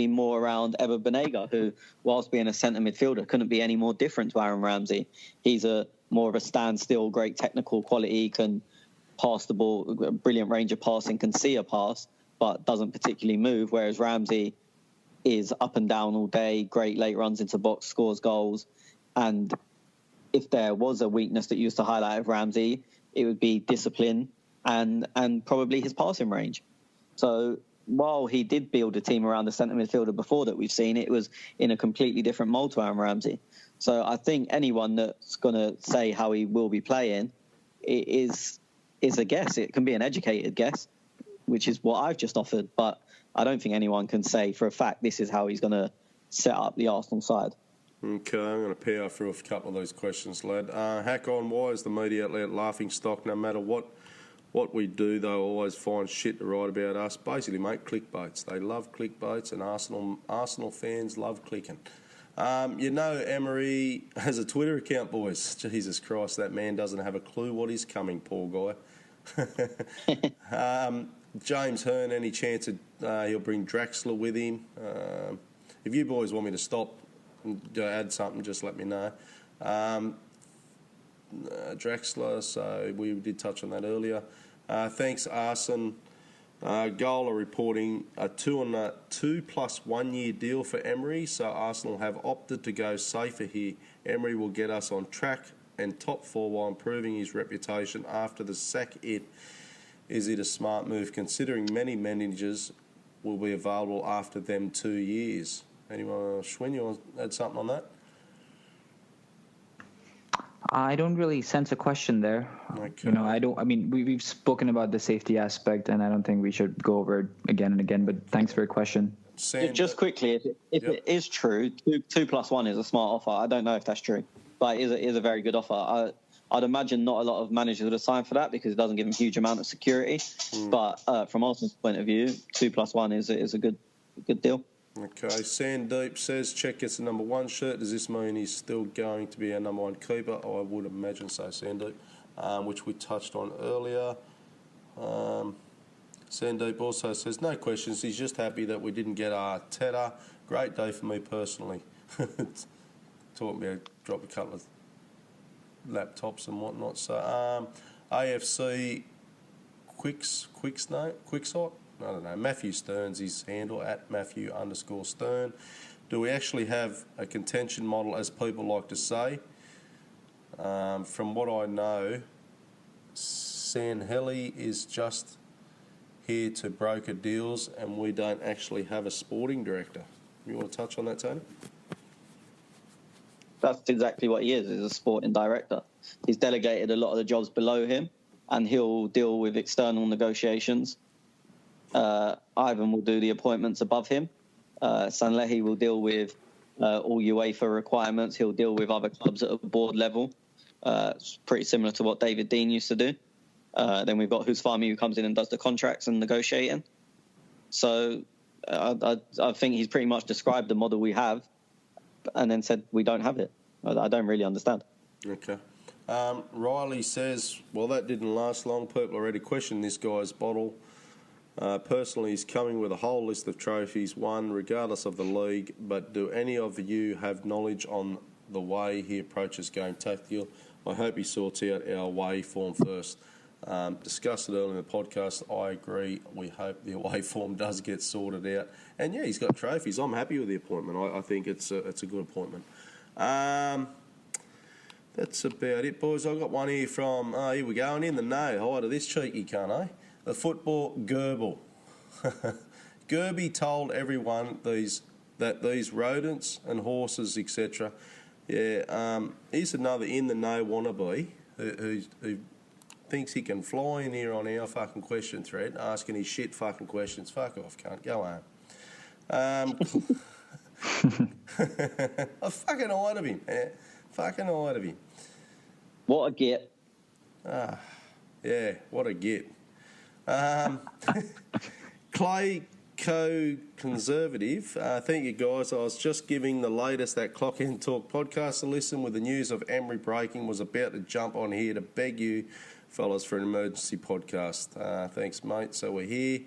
more around Ever Banega, who, whilst being a centre midfielder, couldn't be any more different to Aaron Ramsey. He's more of a standstill, great technical quality, can pass the ball, a brilliant range of passing, can see a pass, but doesn't particularly move, whereas Ramsey is up and down all day, great late runs into box, scores goals. And if there was a weakness that used to highlight of Ramsey, it would be discipline and probably his passing range. So while he did build a team around the centre midfielder before that we've seen, it was in a completely different mould to Aaron Ramsey. So I think anyone that's going to say how he will be playing is a guess. It can be an educated guess, which is what I've just offered, but I don't think anyone can say for a fact this is how he's going to set up the Arsenal side. Okay, I'm going to power through a couple of those questions, lad. Hack on, why is the media outlet laughing stock? No matter what we do, they'll always find shit to write about us. Basically, mate, clickbaits. They love clickbaits, and Arsenal fans love clicking. Emery has a Twitter account, boys. Jesus Christ, that man doesn't have a clue what is coming, poor guy. James Hearn, any chance he'll bring Draxler with him? If you boys want me to stop and add something, just let me know. Draxler, so we did touch on that earlier. Thanks, Arson. Goal reporting a 2+1 year deal for Emery, so Arsenal have opted to go safer here. Emery will get us on track and top 4 while improving his reputation after the sack. Is it a smart move, considering many managers will be available after them 2 years? Anyone, Schwinn, you want to add something on that? I don't really sense a question there. Okay. We've spoken about the safety aspect, and I don't think we should go over it again and again, but thanks for your question. Just quickly, if it is true, 2+1 is a smart offer. I don't know if that's true, but it is a very good offer. I'd imagine not a lot of managers would have signed for that because it doesn't give them a huge amount of security. But from Arsenal's point of view, 2+1 is a good deal. Okay, Sandeep says, Czech gets the number 1 shirt. Does this mean he's still going to be our number 1 keeper? I would imagine so, Sandeep, which we touched on earlier. Sandeep also says, no questions. He's just happy that we didn't get Arteta. Great day for me personally. Taught me to drop a couple of laptops and whatnot. So AFC Quicksot. I don't know. Matthew Stern's his handle, at Matthew_Stern. Do we actually have a contention model, as people like to say? From what I know, Sanheli is just here to broker deals, and we don't actually have a sporting director. You want to touch on that, Tony? That's exactly what he is a sporting director. He's delegated a lot of the jobs below him, and he'll deal with external negotiations. Ivan will do the appointments above him. Sanlehi will deal with all UEFA requirements. He'll deal with other clubs at a board level. It's pretty similar to what David Dean used to do. Then we've got Husfami, who comes in and does the contracts and negotiating. So I think he's pretty much described the model we have and then said we don't have it. I don't really understand. Okay. Riley says, well, that didn't last long. People already questioned this guy's bottle. Personally, he's coming with a whole list of trophies won, regardless of the league. But do any of you have knowledge on the way he approaches game tactical? I hope he sorts out our away form first. Discussed it earlier in the podcast. I agree. We hope the away form does get sorted out. And yeah, he's got trophies. I'm happy with the appointment. I think it's a good appointment. That's about it, boys. I've got one here from, here we go, and in the know. Hi to this cheeky cunt, eh? The football Gerbil. Gerby told everyone that these rodents and horses, etc. Yeah, here's another in the know wannabe who thinks he can fly in here on our fucking question thread, asking his shit fucking questions. Fuck off, cunt. Go home. I fucking eyed of him. Fucking eyed of him. What a get. Yeah, what a get. Clay Co-Conservative, thank you guys. I was just giving the latest at Clock In Talk podcast a listen with the news of Emery breaking. Was about to jump on here to beg you fellas for an emergency podcast. Thanks, mate. So we're here.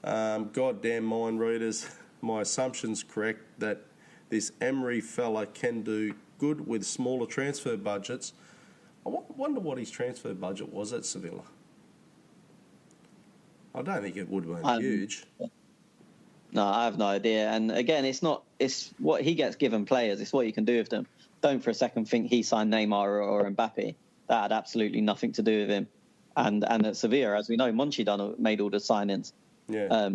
Goddamn mind readers, my assumption's correct that this Emery fella can do good with smaller transfer budgets. I wonder what his transfer budget was at Sevilla. I don't think it would have been huge. No, I have no idea. And again, it's what he gets given players. It's what you can do with them. Don't for a second think he signed Neymar or Mbappe. That had absolutely nothing to do with him. And at Sevilla, as we know, Monchi made all the signings. Yeah.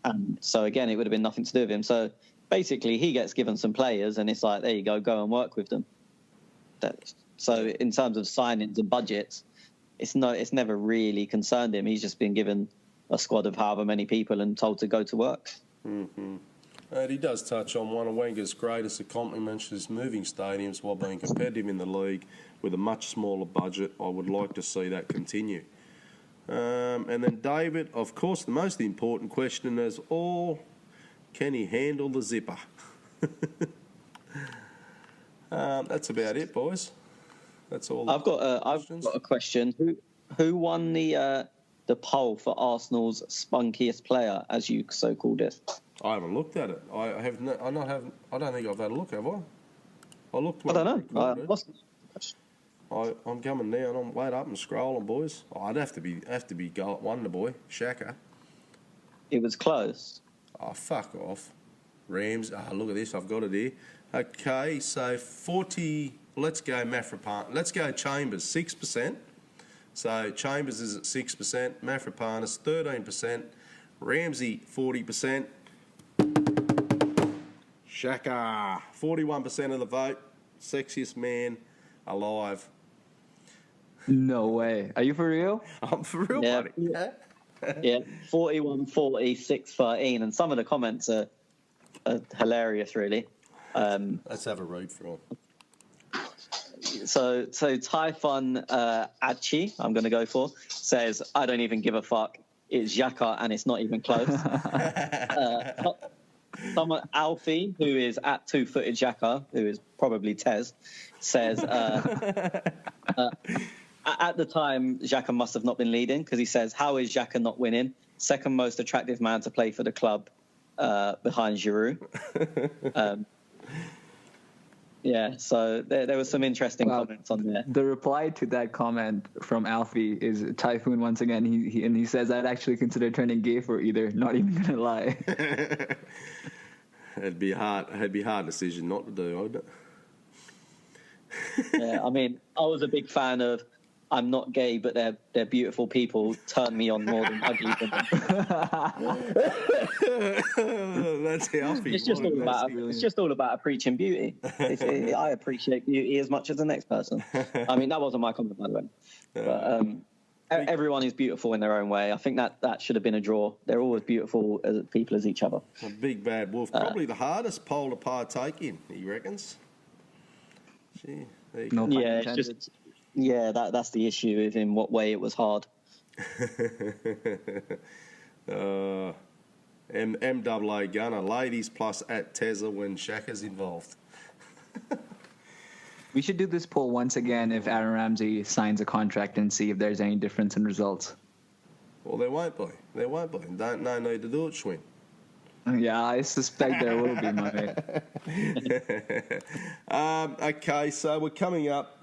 And so again, it would have been nothing to do with him. So basically, he gets given some players, and it's like, there you go and work with them. So in terms of signings and budgets, it's never really concerned him. He's just been given a squad of however many people and told to go to work. Mm-hmm. And he does touch on one of Wenger's greatest accomplishments is moving stadiums while being competitive in the league with a much smaller budget. I would like to see that continue. And then David, of course, the most important question is all, can he handle the zipper? That's about it, boys. That's all. I've got a question. Who won the poll for Arsenal's spunkiest player, as you so called it? I haven't looked at it. I don't think I've had a look, have I? I looked. I don't know. I'm coming down. I'm wait up and scrolling, boys. I'd have to be goal at Wonder Boy, Shaka. It was close. Oh, fuck off. Rams. Look at this. I've got it here. Okay, so 40. Let's go Mafropan. Let's go Chambers, 6%. So Chambers is at 6%. Mafropanis, 13%. Ramsey, 40%. Shaka, 41% of the vote. Sexiest man alive. No way. Are you for real? I'm for real, Yeah. buddy. Yeah, 41-40, 6-13, and some of the comments are hilarious, really. Let's have a read through. So Typhon Achi, I'm going to go for, says, I don't even give a fuck. It's Xhaka and it's not even close. Someone, Alfie, who is at two-footed Xhaka, who is probably Tez, says, at the time, Xhaka must have not been leading, because he says, how is Xhaka not winning? Second most attractive man to play for the club behind Giroud. Yeah, so there was some interesting comments on there. The reply to that comment from Alfie is Typhoon once again. He says, I'd actually consider turning gay for either. Not even gonna lie. It'd be a hard decision not to do, wouldn't it? Yeah, I mean, I was a big fan of I'm not gay, but they're beautiful people. Turn me on more than ugly women. That's Alfie. It's just all about appreciating beauty. I appreciate beauty as much as the next person. I mean, that wasn't my comment, by the way. But everyone is beautiful in their own way. I think that should have been a draw. They're all as beautiful as people as each other. A big bad wolf. Probably the hardest poll to partake in, he reckons. Gee, there you go. Yeah, it's just... Yeah, that's the issue with in what way it was hard. MAA Gunner, ladies plus at Tezza when Shaka's involved. We should do this poll once again if Aaron Ramsey signs a contract and see if there's any difference in results. Well, there won't be. There won't be. Don't no need to do it, Schwinn. Yeah, I suspect there will be, my mate. Okay, so we're coming up.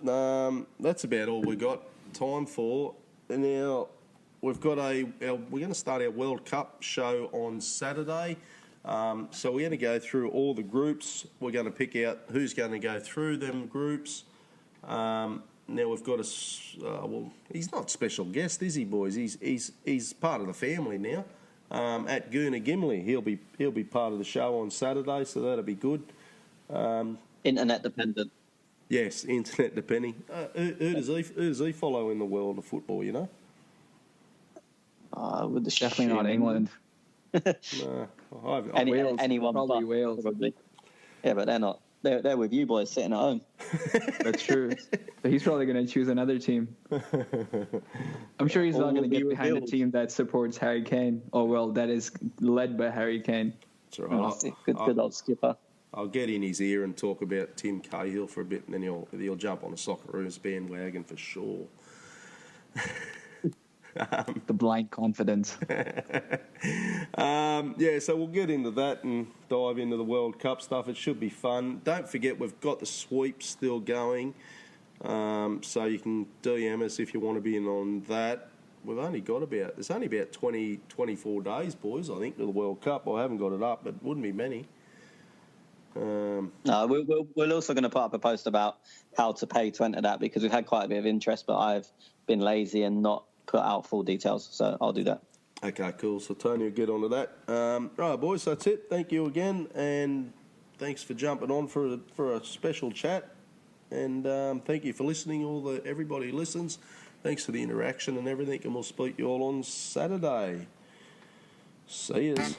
That's about all we got time for. Now we've got we're going to start our World Cup show on Saturday. So we're going to go through all the groups. We're going to pick out who's going to go through them groups. Now we've got well, he's not special guest, is he, boys? He's part of the family now. At Goona Gimli, he'll be part of the show on Saturday, so that'll be good. Internet dependent. Yes, internet depending. Who does he follow in the world of football? You know. With the Definitely not England. No, Wales, anyone probably but Wales. probably. Yeah, but they're not. They're with you boys sitting at home. That's true. But he's probably going to choose another team. I'm sure he's not going to get behind a team that supports Harry Kane. Oh, well, that is led by Harry Kane. That's right. Good old skipper. I'll get in his ear and talk about Tim Cahill for a bit, and then he'll jump on the Socceroos bandwagon for sure. The blind confidence. Yeah, so we'll get into that and dive into the World Cup stuff. It should be fun. Don't forget we've got the sweep still going, so you can DM us if you want to be in on that. We've only got there's only about 20, 24 days, boys, I think, to the World Cup. I haven't got it up, but it wouldn't be many. No, we're also going to put up a post about how to pay to enter that, because we've had quite a bit of interest, but I've been lazy and not put out full details, so I'll do that. Okay, cool. So Tony will get onto that. Right, boys, that's it. Thank you again, and thanks for jumping on for a special chat. And thank you for listening, everybody who listens. Thanks for the interaction and everything, and we'll speak to you all on Saturday. See yous.